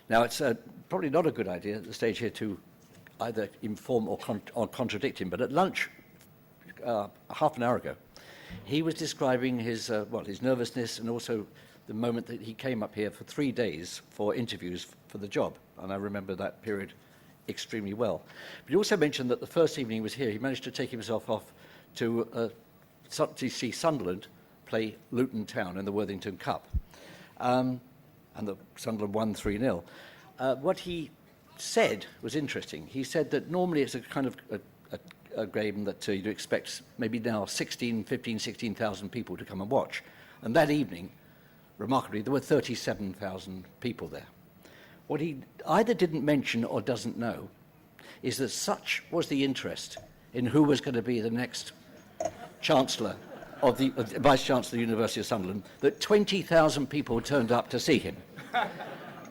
Now, it's probably not a good idea at the stage here to either inform or contradict him, but at lunch, half an hour ago, he was describing his nervousness and also the moment that he came up here for 3 days for interviews for the job. And I remember that period extremely well. But he also mentioned that the first evening he was here, he managed to take himself off to see Sunderland play Luton Town in the Worthington Cup. And the Sunderland won 3-0. What he said was interesting. He said that normally it's a kind of a game that you'd expect maybe now 16,000 people to come and watch. And that evening, remarkably, there were 37,000 people there. What he either didn't mention or doesn't know is that such was the interest in who was going to be the next Chancellor of the Vice-Chancellor of the University of Sunderland, that 20,000 people turned up to see him.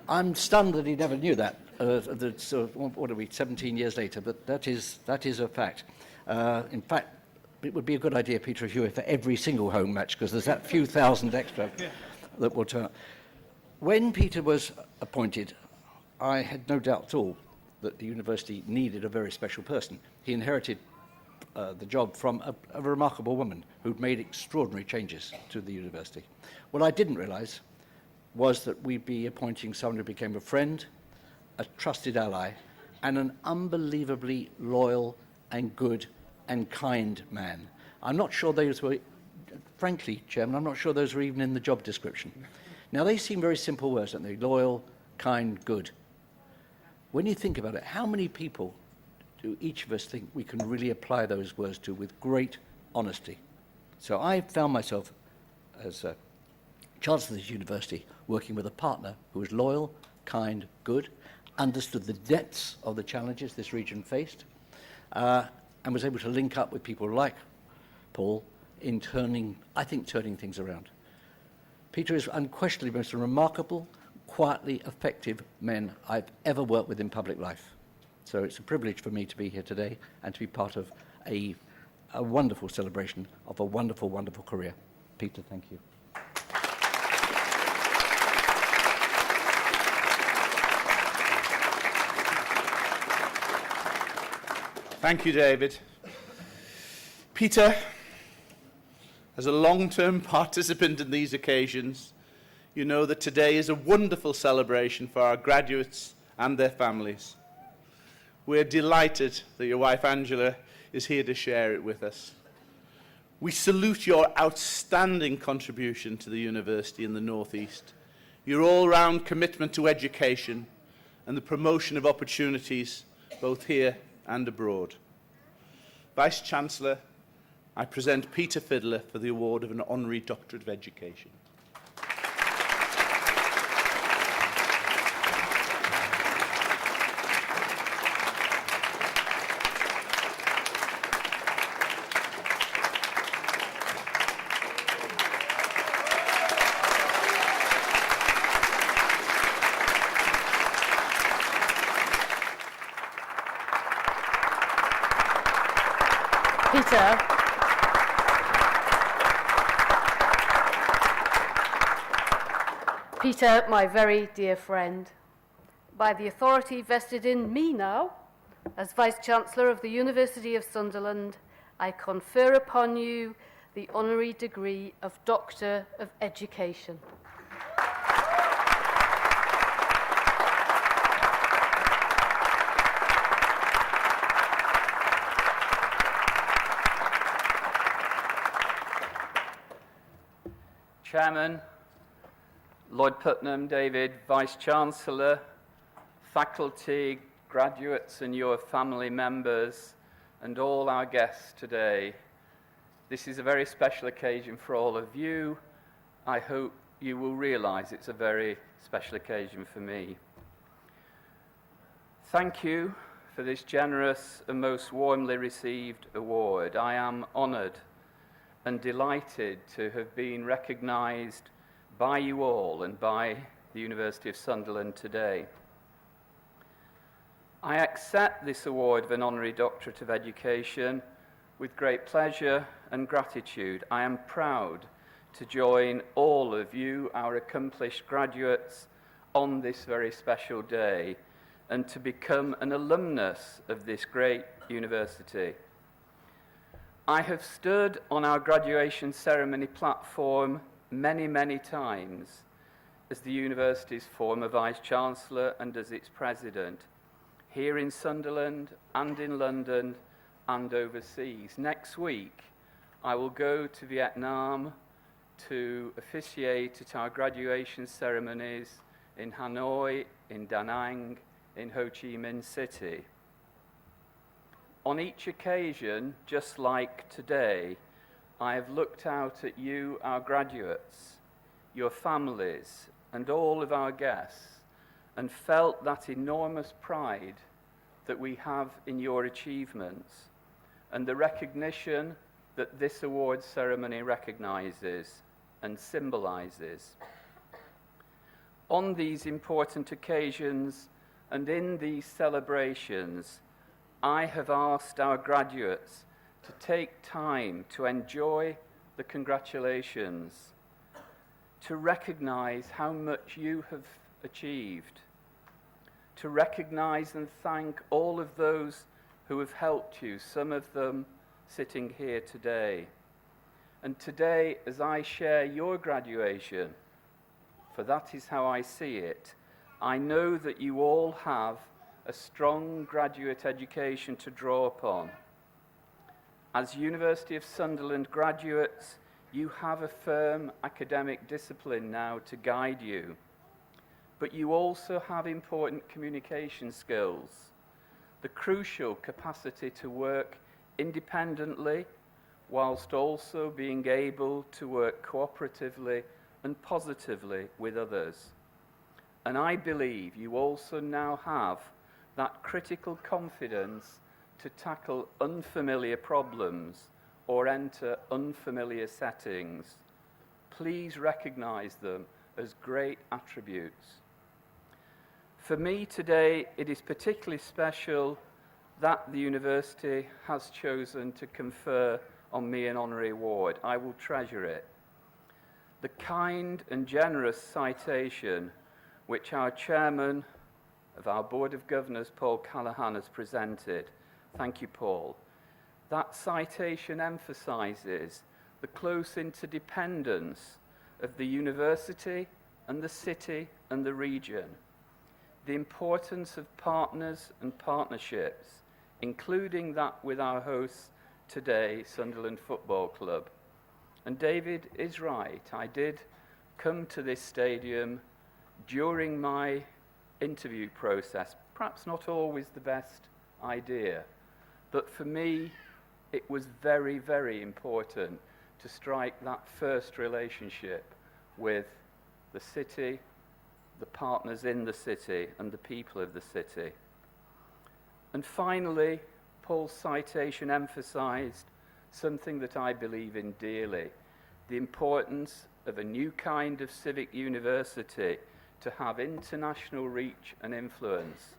I'm stunned that he never knew that. What are we, 17 years later? But that is a fact. In fact, it would be a good idea, Peter, if you were for every single home match, because there's that few thousand extra that will turn up. When Peter was appointed, I had no doubt at all that the university needed a very special person. He inherited the job from a remarkable woman who'd made extraordinary changes to the university. What I didn't realise was that we'd be appointing someone who became a friend, a trusted ally, and an unbelievably loyal and good and kind man. I'm not sure those were, frankly, Chairman, I'm not sure those were even in the job description. Now, they seem very simple words, don't they? Loyal, kind, good. When you think about it, how many people do each of us think we can really apply those words to with great honesty? So I found myself, as a Chancellor of this university, working with a partner who was loyal, kind, good, understood the depths of the challenges this region faced, and was able to link up with people like Paul in turning things around. Peter is unquestionably the most remarkable, quietly effective man I've ever worked with in public life. So it's a privilege for me to be here today and to be part of a wonderful celebration of a wonderful, wonderful career. Peter, thank you.
Thank you, David. Peter, as a long-term participant in these occasions, you know that today is a wonderful celebration for our graduates and their families. We're delighted that your wife Angela is here to share it with us. We salute your outstanding contribution to the university in the North East, your all-round commitment to education and the promotion of opportunities both here and abroad. Vice-Chancellor, I present Peter Fiddler for the award of an Honorary Doctorate of Education.
Peter, my very dear friend, by the authority vested in me now, as Vice-Chancellor of the University of Sunderland, I confer upon you the honorary degree of Doctor of Education.
Chairman, Lord Putnam, David, Vice-Chancellor, faculty, graduates and your family members, and all our guests today. This is a very special occasion for all of you. I hope you will realise it's a very special occasion for me. Thank you for this generous and most warmly received award. I am honoured and delighted to have been recognised by you all and by the University of Sunderland today. I accept this award of an Honorary Doctorate of Education with great pleasure and gratitude. I am proud to join all of you, our accomplished graduates, on this very special day and to become an alumnus of this great university. I have stood on our graduation ceremony platform many, many times as the university's former Vice-Chancellor and as its President, here in Sunderland and in London and overseas. Next week, I will go to Vietnam to officiate at our graduation ceremonies in Hanoi, in Da Nang, in Ho Chi Minh City. On each occasion, just like today, I have looked out at you, our graduates, your families, and all of our guests, and felt that enormous pride that we have in your achievements, and the recognition that this awards ceremony recognises and symbolises. On these important occasions and in these celebrations, I have asked our graduates to take time to enjoy the congratulations, to recognise how much you have achieved, to recognise and thank all of those who have helped you, some of them sitting here today. And today, as I share your graduation, for that is how I see it, I know that you all have a strong graduate education to draw upon. As University of Sunderland graduates, you have a firm academic discipline now to guide you, but you also have important communication skills, the crucial capacity to work independently whilst also being able to work cooperatively and positively with others. And I believe you also now have that critical confidence to tackle unfamiliar problems or enter unfamiliar settings. Please recognise them as great attributes. For me today, it is particularly special that the university has chosen to confer on me an honorary award. I will treasure it. The kind and generous citation which our chairman of our Board of Governors, Paul Callaghan, has presented. Thank you, Paul. That citation emphasises the close interdependence of the university and the city and the region, the importance of partners and partnerships, including that with our hosts today, Sunderland Football Club. And David is right. I did come to this stadium during my interview process, perhaps not always the best idea, but for me, it was very, very important to strike that first relationship with the city, the partners in the city, and the people of the city. And finally, Paul's citation emphasised something that I believe in dearly, the importance of a new kind of civic university to have international reach and influence.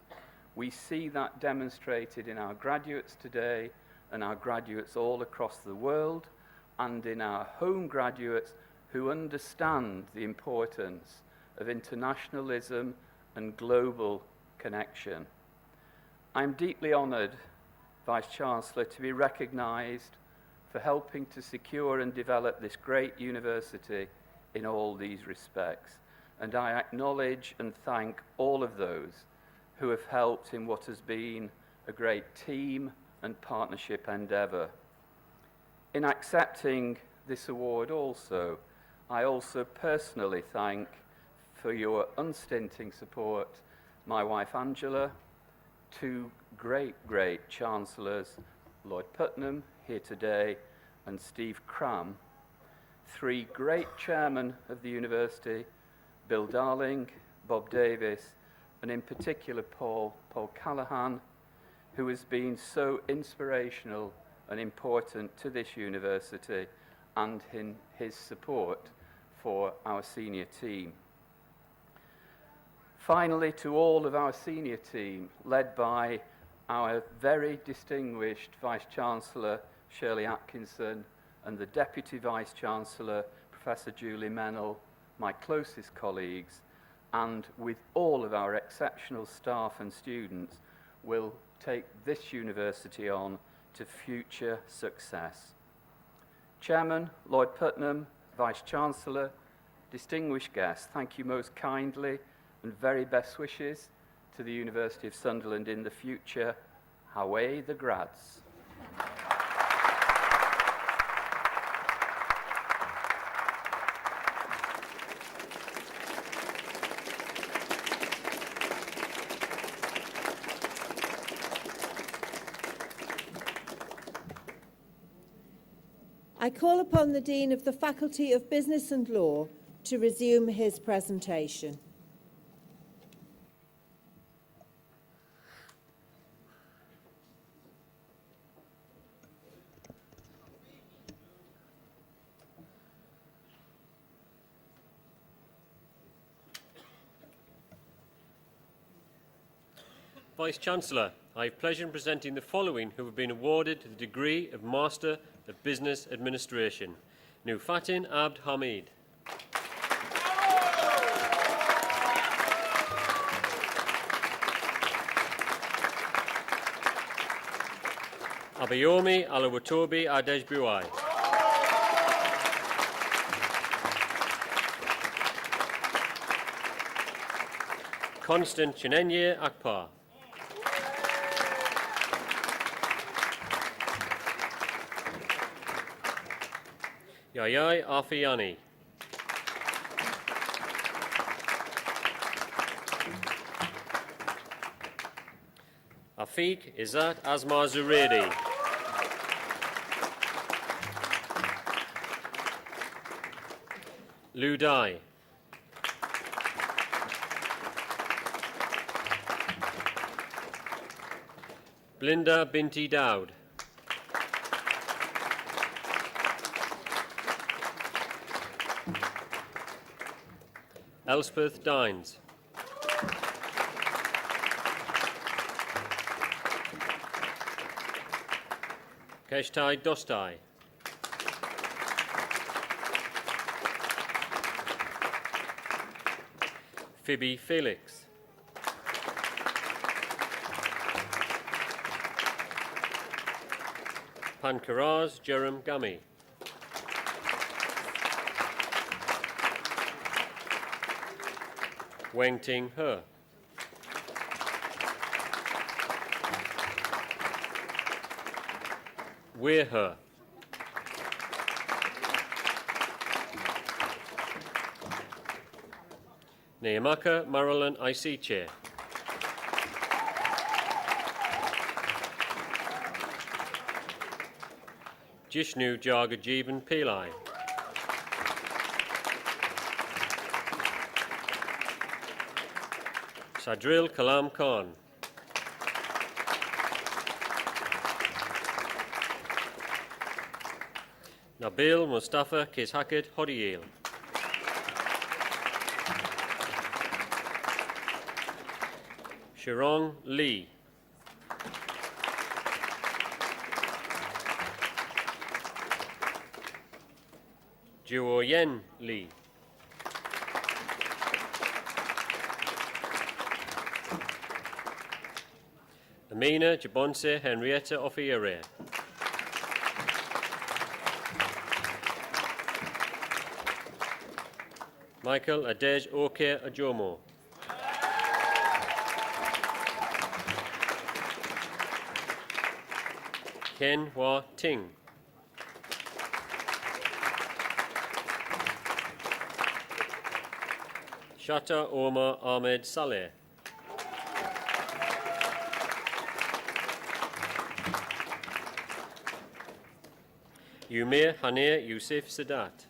We see that demonstrated in our graduates today and our graduates all across the world, and in our home graduates who understand the importance of internationalism and global connection. I'm deeply honoured, Vice-Chancellor, to be recognised for helping to secure and develop this great university in all these respects. And I acknowledge and thank all of those who have helped in what has been a great team and partnership endeavour. In accepting this award also, I also personally thank for your unstinting support my wife Angela, two great Chancellors, Lord Putnam here today and Steve Cram, three great chairmen of the university, Bill Darling, Bob Davis, and in particular Paul Callaghan, who has been so inspirational and important to this university and in his support for our senior team. Finally, to all of our senior team, led by our very distinguished Vice-Chancellor, Shirley Atkinson, and the Deputy Vice-Chancellor, Professor Julie Mennell, my closest colleagues, and with all of our exceptional staff and students, will take this university on to future success. Chairman, Lord Putnam, Vice-Chancellor, distinguished guests, thank you most kindly and very best wishes to the University of Sunderland in the future. Away the grads.
I call upon the Dean of the Faculty of Business and Law to resume his presentation.
Vice-Chancellor, I have pleasure in presenting the following who have been awarded the degree of Master of Business Administration. Nufatin Abd Hamid. Abayomi Alawatobi Adejbuai. Constant Chinenye Akpar. Yayai Afiani. Afiq Izzat Asmar Zuredi. Lu Dai. Blinda Binti Dowd. Elspeth Dines. Keshtai Dostai. Phoebe Felix. Pankaraz Jerem Gami. Weng Ting He. Weir He. Neamaka Marilyn Isiche. Jishnu Jagajeevan Pillai. Sadril Kalam Khan. Nabil Mustafa Kishakid Hodiil. Shirong Lee. Juoyen Lee. Amina Jabonse Henrietta Ofiere. Michael Adej Oke Ajomo. Ken Hua Ting. Shata Omar Ahmed Saleh. Umir Hanir Yusuf Sadat.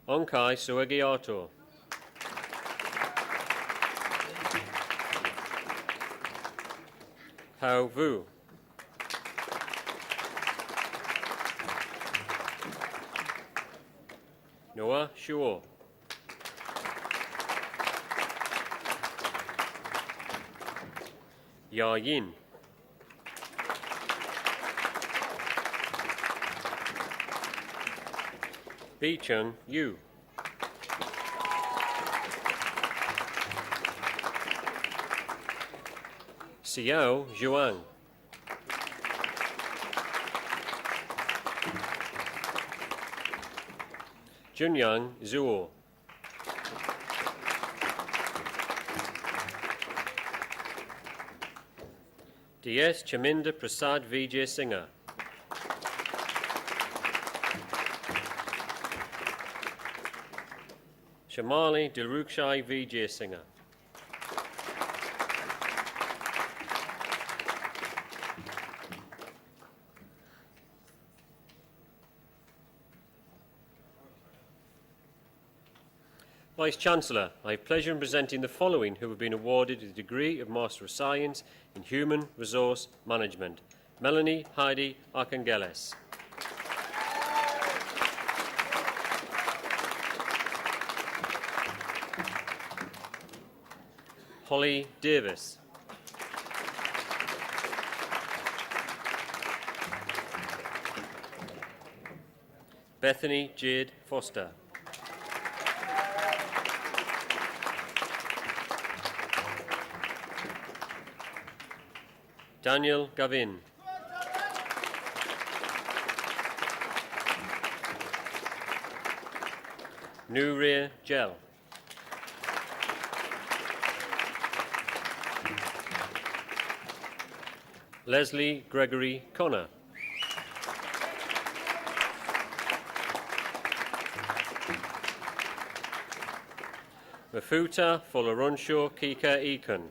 Onkai Suegiato. Hao Vu. Noah Shuo. Ya Yin. Bicheng Yu. Xiao Zhuang. Junyang Zuo. DS Chaminda Prasad Vijay Singha. Shamali Dilrukshai Vijay Singha. Vice-Chancellor, I have pleasure in presenting the following who have been awarded the degree of Master of Science in Human Resource Management. Melanie Heidi Archangeles. Holly Davis. Bethany Jade Foster. Daniel Gavin. Nuria Gel. Leslie Gregory Connor. Mafuta Folarunshaw Kika Ekun.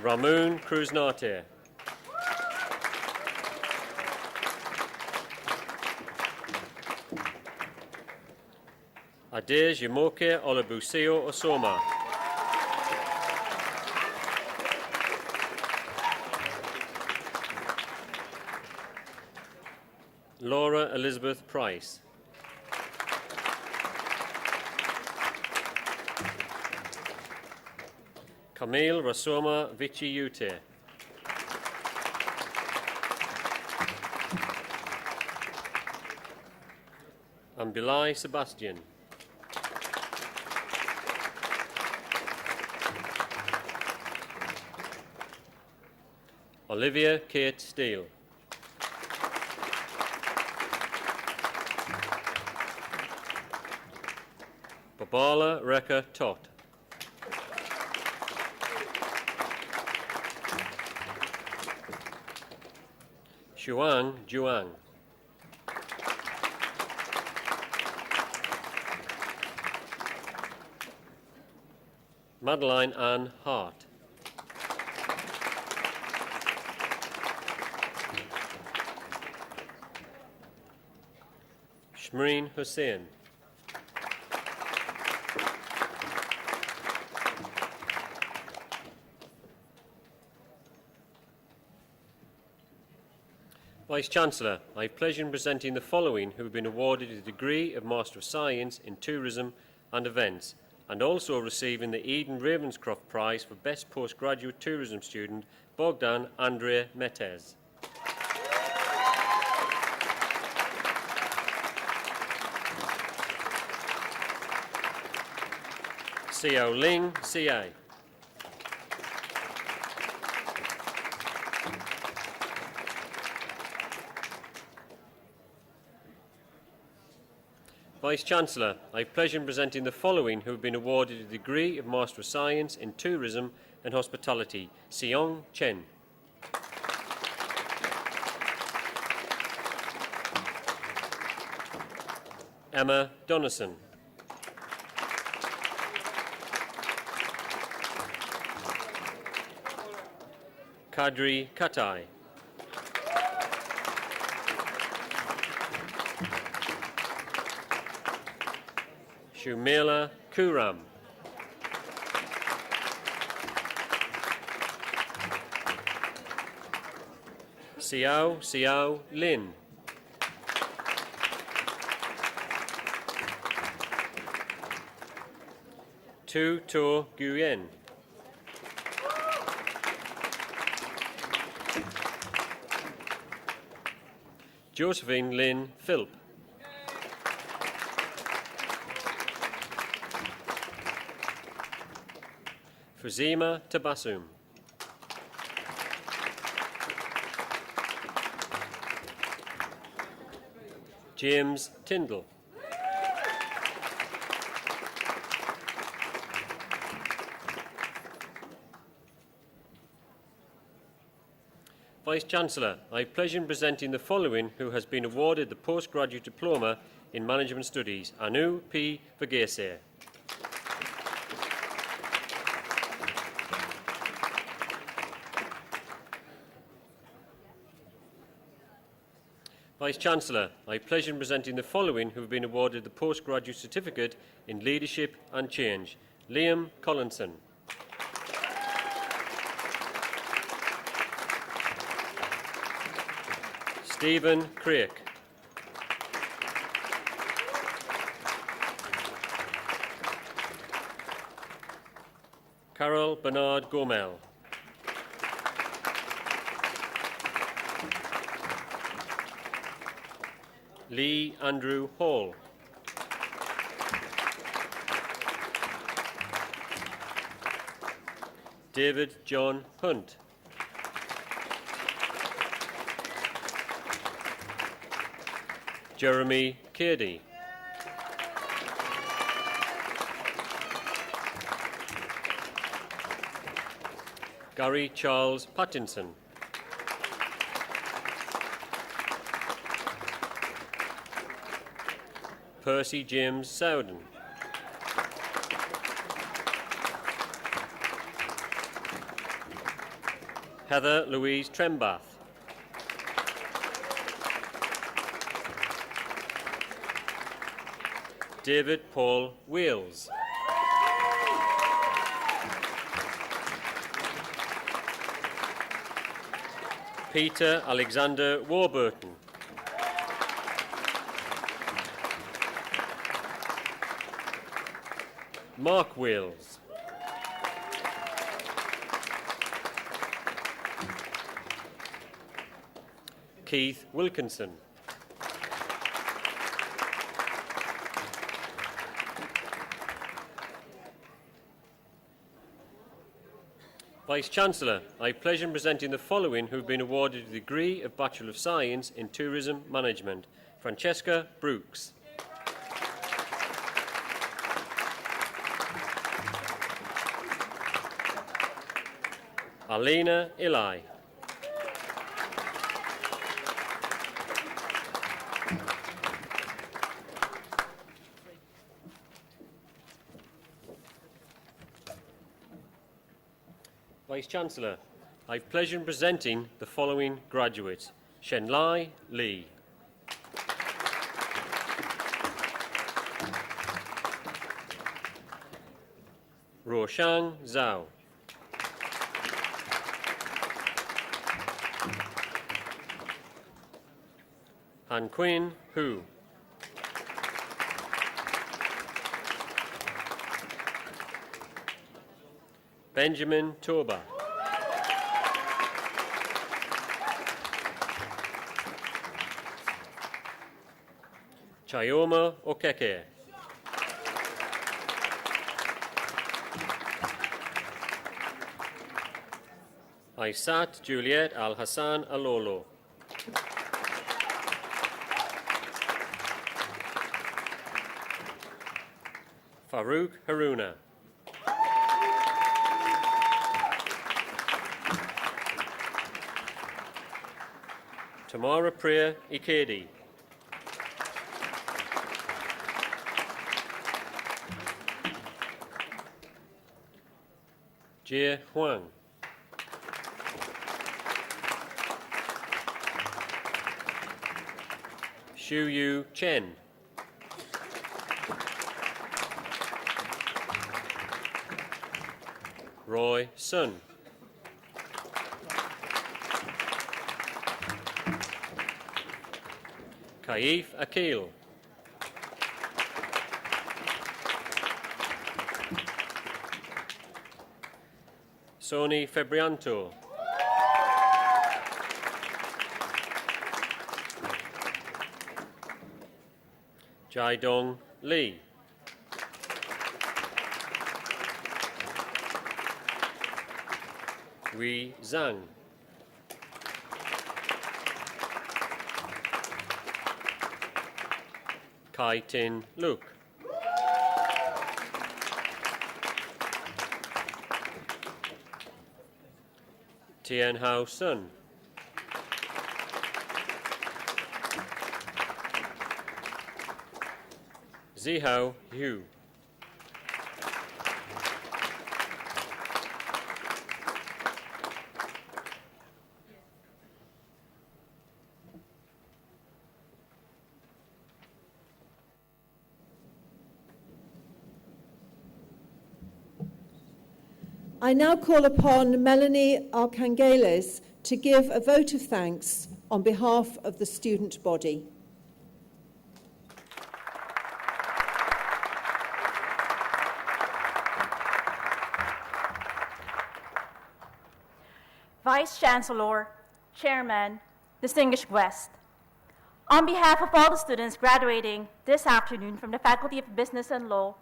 Ramoon Kruznate. Ade Jumoke Olabusio Osoma. Laura Elizabeth Price. Camille Rasoma Vici Ute. And Bilal Sebastian. Olivia Kate Steele. Babala Rekha Tot. Shuang Juang. Madeline Ann Hart. Shmareen Hussain. Vice-Chancellor, I have pleasure in presenting the following who have been awarded the degree of Master of Science in Tourism and Events, and also receiving the Eden Ravenscroft Prize for Best Postgraduate Tourism Student, Bogdan Andrei Metez. Xiao Ling, CA. Vice-Chancellor, I have pleasure in presenting the following who have been awarded the degree of Master of Science in Tourism and Hospitality, Seong Chen. Emma Donison. Kadri Katai. Shumela Kuram. Xiao Lin. Tu To Nguyen. Josephine Lynn Philp. Fuzima Tabassum. James Tyndall. Vice-Chancellor, I have pleasure in presenting the following who has been awarded the Postgraduate Diploma in Management Studies, Anu P. Verghese. Vice-Chancellor, I have pleasure in presenting the following who have been awarded the Postgraduate Certificate in Leadership and Change, Liam Collinson. Stephen Craik. Carol Bernard Gomel. Lee Andrew Hall. David John Hunt. Jeremy Cady. Gary Charles Pattinson. Percy James Sowden. Heather Louise Trembath. David Paul Wales. Peter Alexander Warburton. Mark Wales. Keith Wilkinson. Vice-Chancellor, I have pleasure in presenting the following who have been awarded the degree of Bachelor of Science in Tourism Management. Francesca Brooks. Alina Eli. Vice-Chancellor, I have pleasure in presenting the following graduates. Shenlai Lee. Roshang Zhao. Han Quinn Hu. Benjamin Toba. Chayoma Okeke. Aisat Juliet Al-Hassan Alolo. Farouk Haruna. Tamara Priya Ikedi. Jie Huang. Xu Yu Chen. Roy Sun. Kaif Akil. Sony Febrianto. Jaidong Lee. Wei Zhang. Kai Tin Luke. Tian Hao Sun. Zihao Hu.
I now call upon Melanie Archangeles to give a vote of thanks on behalf of the student body.
Vice-Chancellor, Chairman, distinguished guests, on behalf of all the students graduating this afternoon from the Faculty of Business and Law,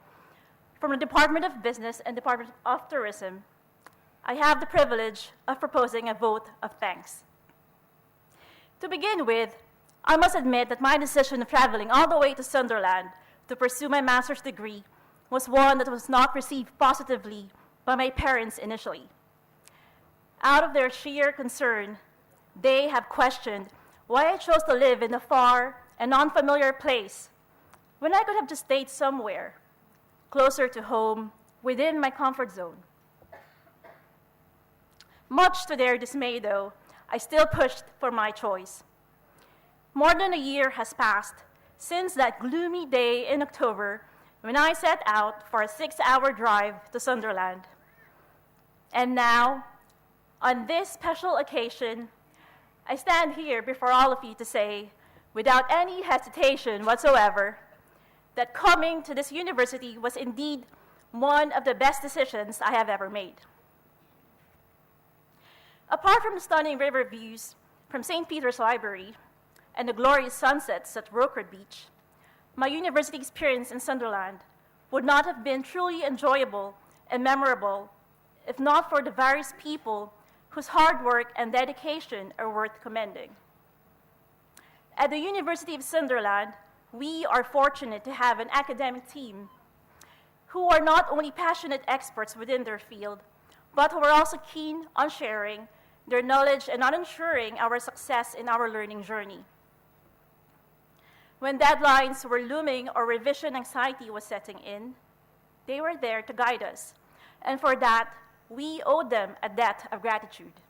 from the Department of Business and Department of Tourism, I have the privilege of proposing a vote of thanks. To begin with, I must admit that my decision of traveling all the way to Sunderland to pursue my master's degree was one that was not received positively by my parents initially. Out of their sheer concern, they have questioned why I chose to live in a far and unfamiliar place when I could have just stayed somewhere closer to home within my comfort zone. Much to their dismay, though, I still pushed for my choice. More than a year has passed since that gloomy day in October when I set out for a 6-hour drive to Sunderland. And now, on this special occasion, I stand here before all of you to say, without any hesitation whatsoever, that coming to this university was indeed one of the best decisions I have ever made. Apart from the stunning river views from St. Peter's Library and the glorious sunsets at Rokerd Beach, my university experience in Sunderland would not have been truly enjoyable and memorable if not for the various people whose hard work and dedication are worth commending. At the University of Sunderland, we are fortunate to have an academic team who are not only passionate experts within their field, but who are also keen on sharing their knowledge and on ensuring our success in our learning journey. When deadlines were looming or revision anxiety was setting in, they were there to guide us, and for that, we owe them a debt of gratitude.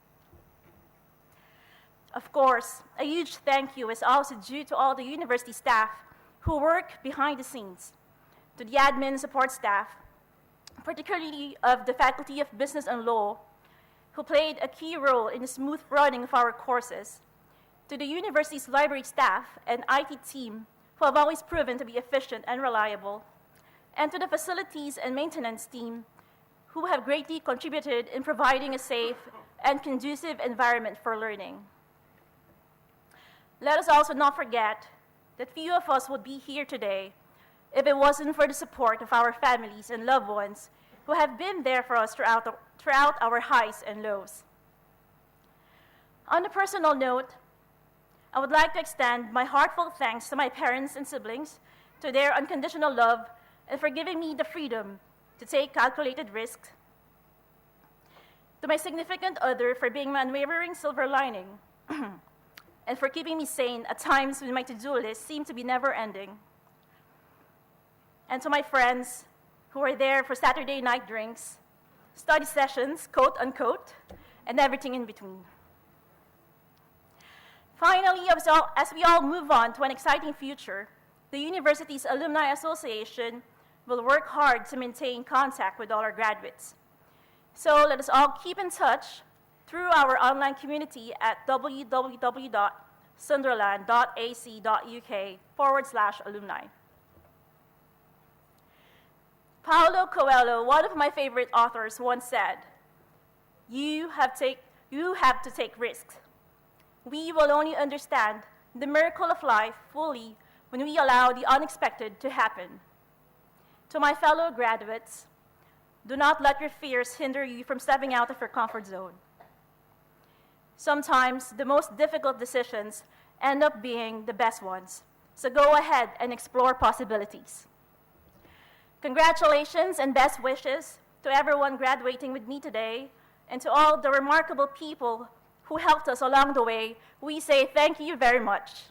Of course, a huge thank you is also due to all the university staff who work behind the scenes, to the admin support staff, particularly of the Faculty of Business and Law, who played a key role in the smooth running of our courses, to the university's library staff and IT team, who have always proven to be efficient and reliable, and to the facilities and maintenance team, who have greatly contributed in providing a safe and conducive environment for learning. Let us also not forget that few of us would be here today if it wasn't for the support of our families and loved ones who have been there for us throughout our highs and lows. On a personal note, I would like to extend my heartfelt thanks to my parents and siblings, to their unconditional love, and for giving me the freedom to take calculated risks, to my significant other for being my unwavering silver lining, and for keeping me sane at times when my to-do list seemed to be never-ending, and to my friends who are there for Saturday night drinks, study sessions, quote-unquote, and everything in between. Finally, as we all move on to an exciting future, the university's Alumni Association will work hard to maintain contact with all our graduates. So let us all keep in touch through our online community at www.sunderland.ac.uk/alumni. Paulo Coelho, one of my favorite authors, once said, you have to take risks. We will only understand the miracle of life fully when we allow the unexpected to happen. To my fellow graduates, do not let your fears hinder you from stepping out of your comfort zone. Sometimes the most difficult decisions end up being the best ones, so go ahead and explore possibilities. Congratulations and best wishes to everyone graduating with me today, and to all the remarkable people who helped us along the way. We say thank you very much.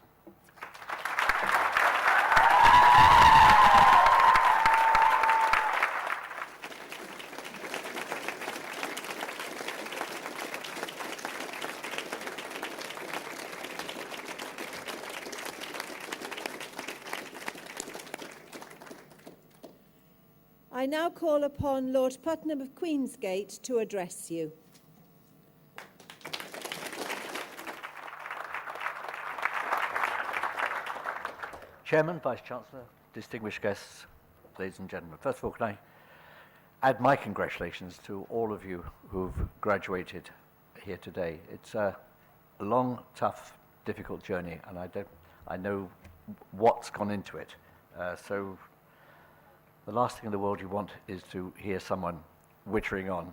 I now call upon Lord Putnam of Queensgate to address you.
Chairman, Vice-Chancellor, distinguished guests, ladies and gentlemen. First of all, can I add my congratulations to all of you who've graduated here today. It's a long, tough, difficult journey, and I know what's gone into it. So the last thing in the world you want is to hear someone wittering on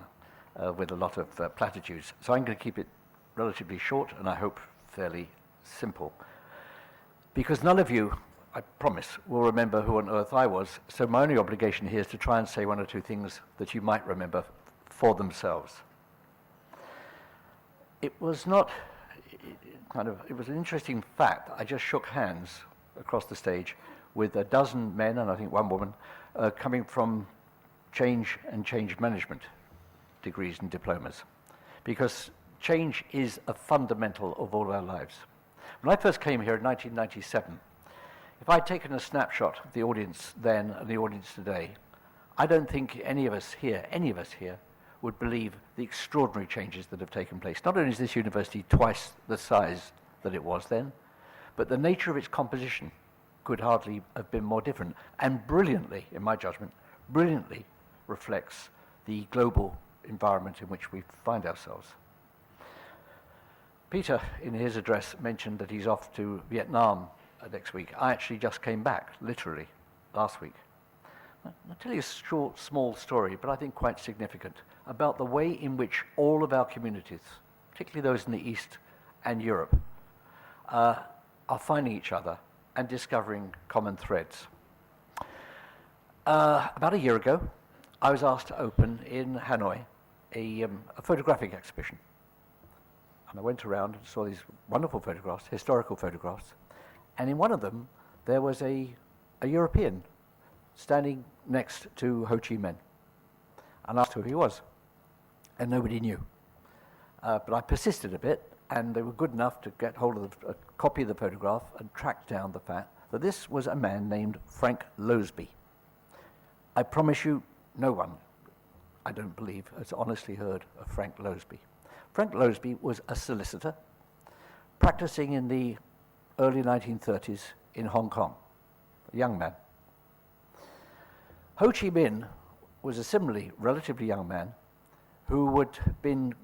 with a lot of platitudes. So I'm going to keep it relatively short and I hope fairly simple. Because none of you, I promise, will remember who on earth I was, so my only obligation here is to try and say one or two things that you might remember for themselves. It was not, it was an interesting fact. I just shook hands across the stage with a dozen men and I think one woman coming from change and change management degrees and diplomas, because change is a fundamental of all our lives. When I first came here in 1997, If I'd taken a snapshot of the audience then and the audience today, I don't think any of us here, would believe the extraordinary changes that have taken place. Not only is this university twice the size that it was then, but the nature of its composition could hardly have been more different, and brilliantly, in my judgment, brilliantly reflects the global environment in which we find ourselves. Peter, in his address, mentioned that he's off to Vietnam next week. I actually just came back, literally, last week. I'll tell you a short, small story, but I think quite significant, about the way in which all of our communities, particularly those in the East and Europe, are finding each other and discovering common threads. About a year ago, I was asked to open in Hanoi a photographic exhibition. And I went around and saw these wonderful photographs, historical photographs, and in one of them, there was a European standing next to Ho Chi Minh. And I asked who he was, and nobody knew. But I persisted a bit, and they were good enough to get hold of a copy of the photograph and track down the fact that this was a man named Frank Loseby. I promise you, no one, I don't believe, has honestly heard of Frank Loseby. Frank Loseby was a solicitor practicing in the early 1930s in Hong Kong, a young man. Ho Chi Minh was a similarly relatively young man who had been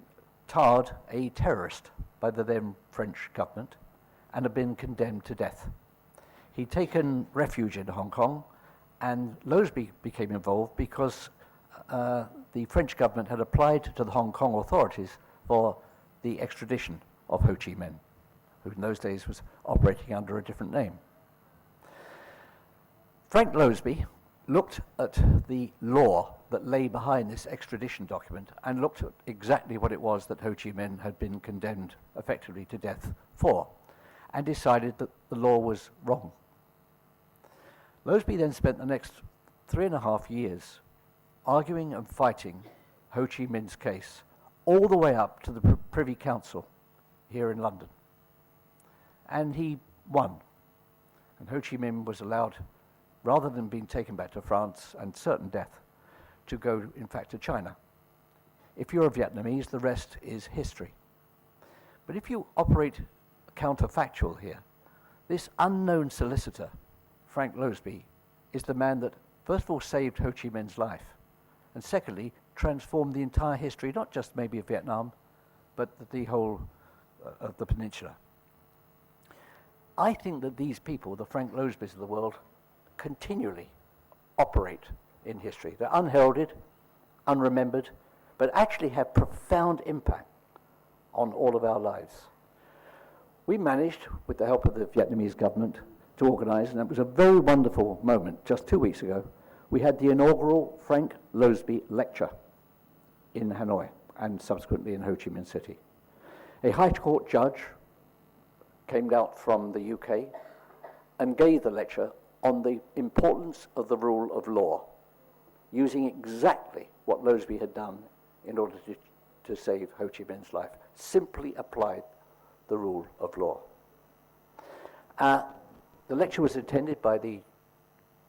tarred a terrorist by the then French government and had been condemned to death. He'd taken refuge in Hong Kong, and Loseby became involved because the French government had applied to the Hong Kong authorities for the extradition of Ho Chi Minh, who in those days was operating under a different name. Frank Loseby looked at the law that lay behind this extradition document and looked at exactly what it was that Ho Chi Minh had been condemned effectively to death for, and decided that the law was wrong. Loseby then spent the next 3.5 years arguing and fighting Ho Chi Minh's case all the way up to the Privy Council here in London. And he won. And Ho Chi Minh was allowed, rather than being taken back to France and certain death, to go, in fact, to China. If you're a Vietnamese, the rest is history. But if you operate counterfactual here, this unknown solicitor, Frank Loseby, is the man that, first of all, saved Ho Chi Minh's life, and secondly, transformed the entire history, not just maybe of Vietnam, but the whole of the peninsula. I think that these people, the Frank Losebys of the world, continually operate in history. They're unheralded, unremembered, but actually have profound impact on all of our lives. We managed, with the help of the Vietnamese government, to organize, and it was a very wonderful moment, just 2 weeks ago, we had the inaugural Frank Loseby lecture in Hanoi and subsequently in Ho Chi Minh City. A High Court judge came out from the UK and gave the lecture on the importance of the rule of law, using exactly what Loseby had done in order to save Ho Chi Minh's life, simply applied the rule of law. The lecture was attended by the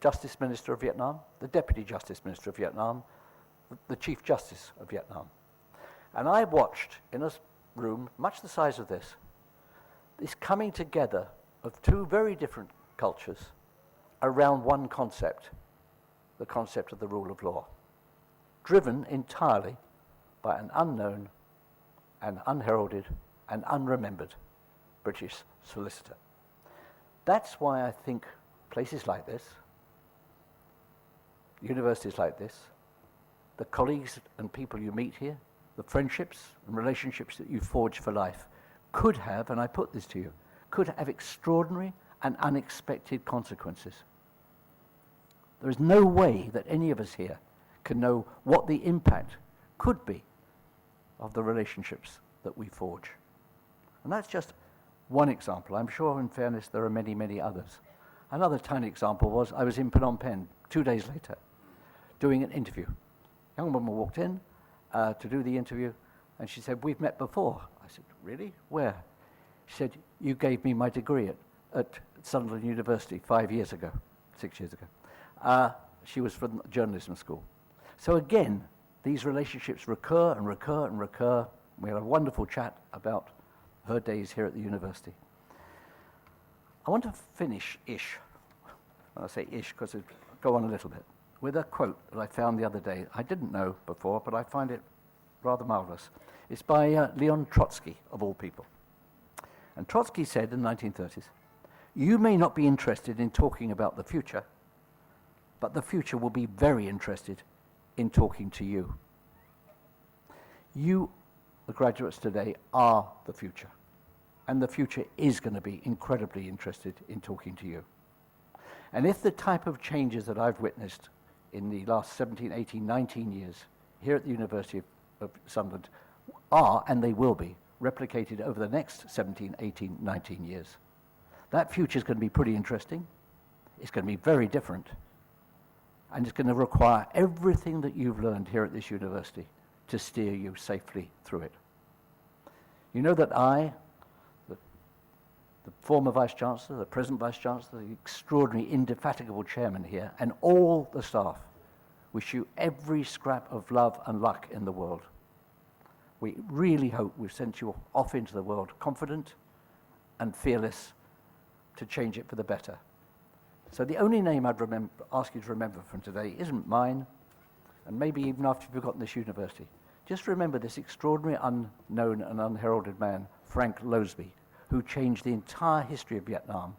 Justice Minister of Vietnam, the Deputy Justice Minister of Vietnam, the Chief Justice of Vietnam. And I watched in a room much the size of this coming together of two very different cultures around one concept, the concept of the rule of law, driven entirely by an unknown and unheralded and unremembered British solicitor. That's why I think places like this, universities like this, the colleagues and people you meet here, the friendships and relationships that you forge for life could have, and I put this to you, could have extraordinary and unexpected consequences. There is no way that any of us here can know what the impact could be of the relationships that we forge. And that's just one example. I'm sure, in fairness, there are many, many others. Another tiny example was I was in Phnom Penh 2 days later doing an interview. A young woman walked in to do the interview, and she said, "We've met before." I said, "Really? Where?" She said, "You gave me my degree at Sunderland University 5 years ago, 6 years ago. She was from journalism school. So again, these relationships recur and recur and recur. We had a wonderful chat about her days here at the university. I want to finish-ish, I say ish because it go on a little bit, with a quote that I found the other day. I didn't know before, but I find it rather marvelous. It's by Leon Trotsky, of all people. And Trotsky said in the 1930s, "You may not be interested in talking about the future, but the future will be very interested in talking to you." You, the graduates today, are the future. And the future is going to be incredibly interested in talking to you. And if the type of changes that I've witnessed in the last 17, 18, 19 years here at the University of Sunderland are, and they will be, replicated over the next 17, 18, 19 years, that future is going to be pretty interesting. It's going to be very different. And it's going to require everything that you've learned here at this university to steer you safely through it. You know that I, the former Vice-Chancellor, the present Vice-Chancellor, the extraordinary, indefatigable chairman here, and all the staff wish you every scrap of love and luck in the world. We really hope we've sent you off into the world confident and fearless to change it for the better. So the only name I'd ask you to remember from today isn't mine, and maybe even after you've forgotten this university. Just remember this extraordinary, unknown and unheralded man, Frank Loseby, who changed the entire history of Vietnam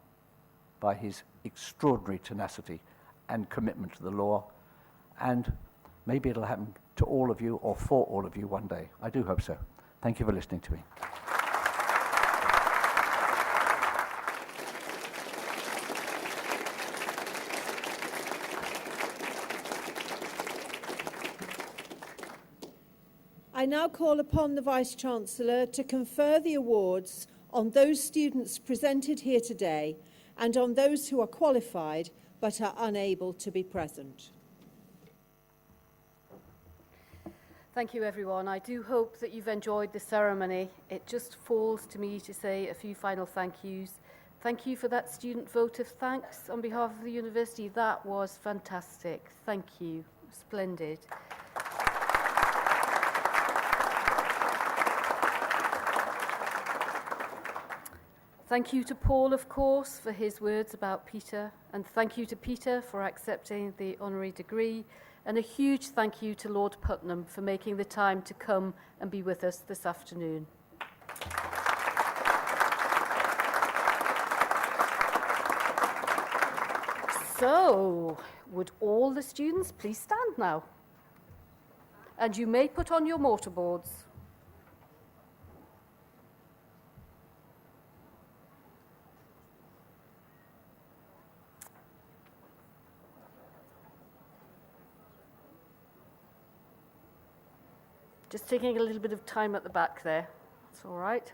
by his extraordinary tenacity and commitment to the law. And maybe it'll happen to all of you or for all of you one day. I do hope so. Thank you for listening to me.
I now call upon the Vice-Chancellor to confer the awards on those students presented here today and on those who are qualified but are unable to be present.
Thank you, everyone. I do hope that you've enjoyed the ceremony. It just falls to me to say a few final thank yous. Thank you for that student vote of thanks on behalf of the university. That was fantastic. Thank you. Splendid. Thank you to Paul, of course, for his words about Peter, and thank you to Peter for accepting the honorary degree, and a huge thank you to Lord Putnam for making the time to come and be with us this afternoon. So, would all the students please stand now? And you may put on your mortarboards. Just taking a little bit of time at the back there. That's all right.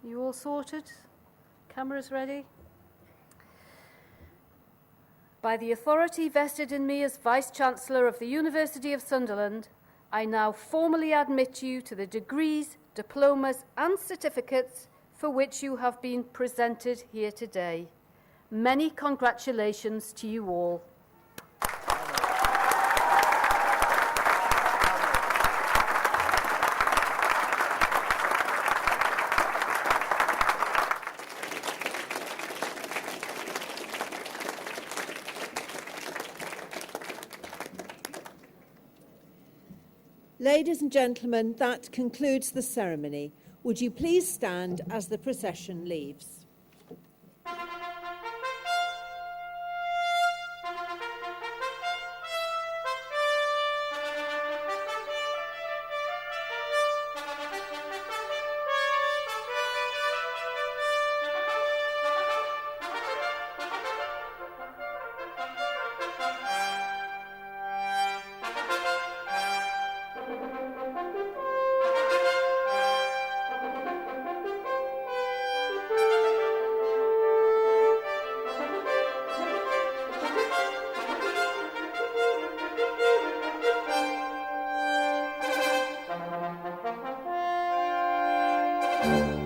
You all sorted? Cameras ready? By the authority vested in me as Vice-Chancellor of the University of Sunderland, I now formally admit you to the degrees, diplomas and certificates for which you have been presented here today. Many congratulations to you all.
Ladies and gentlemen, that concludes the ceremony. Would you please stand as the procession leaves?
Sunderland.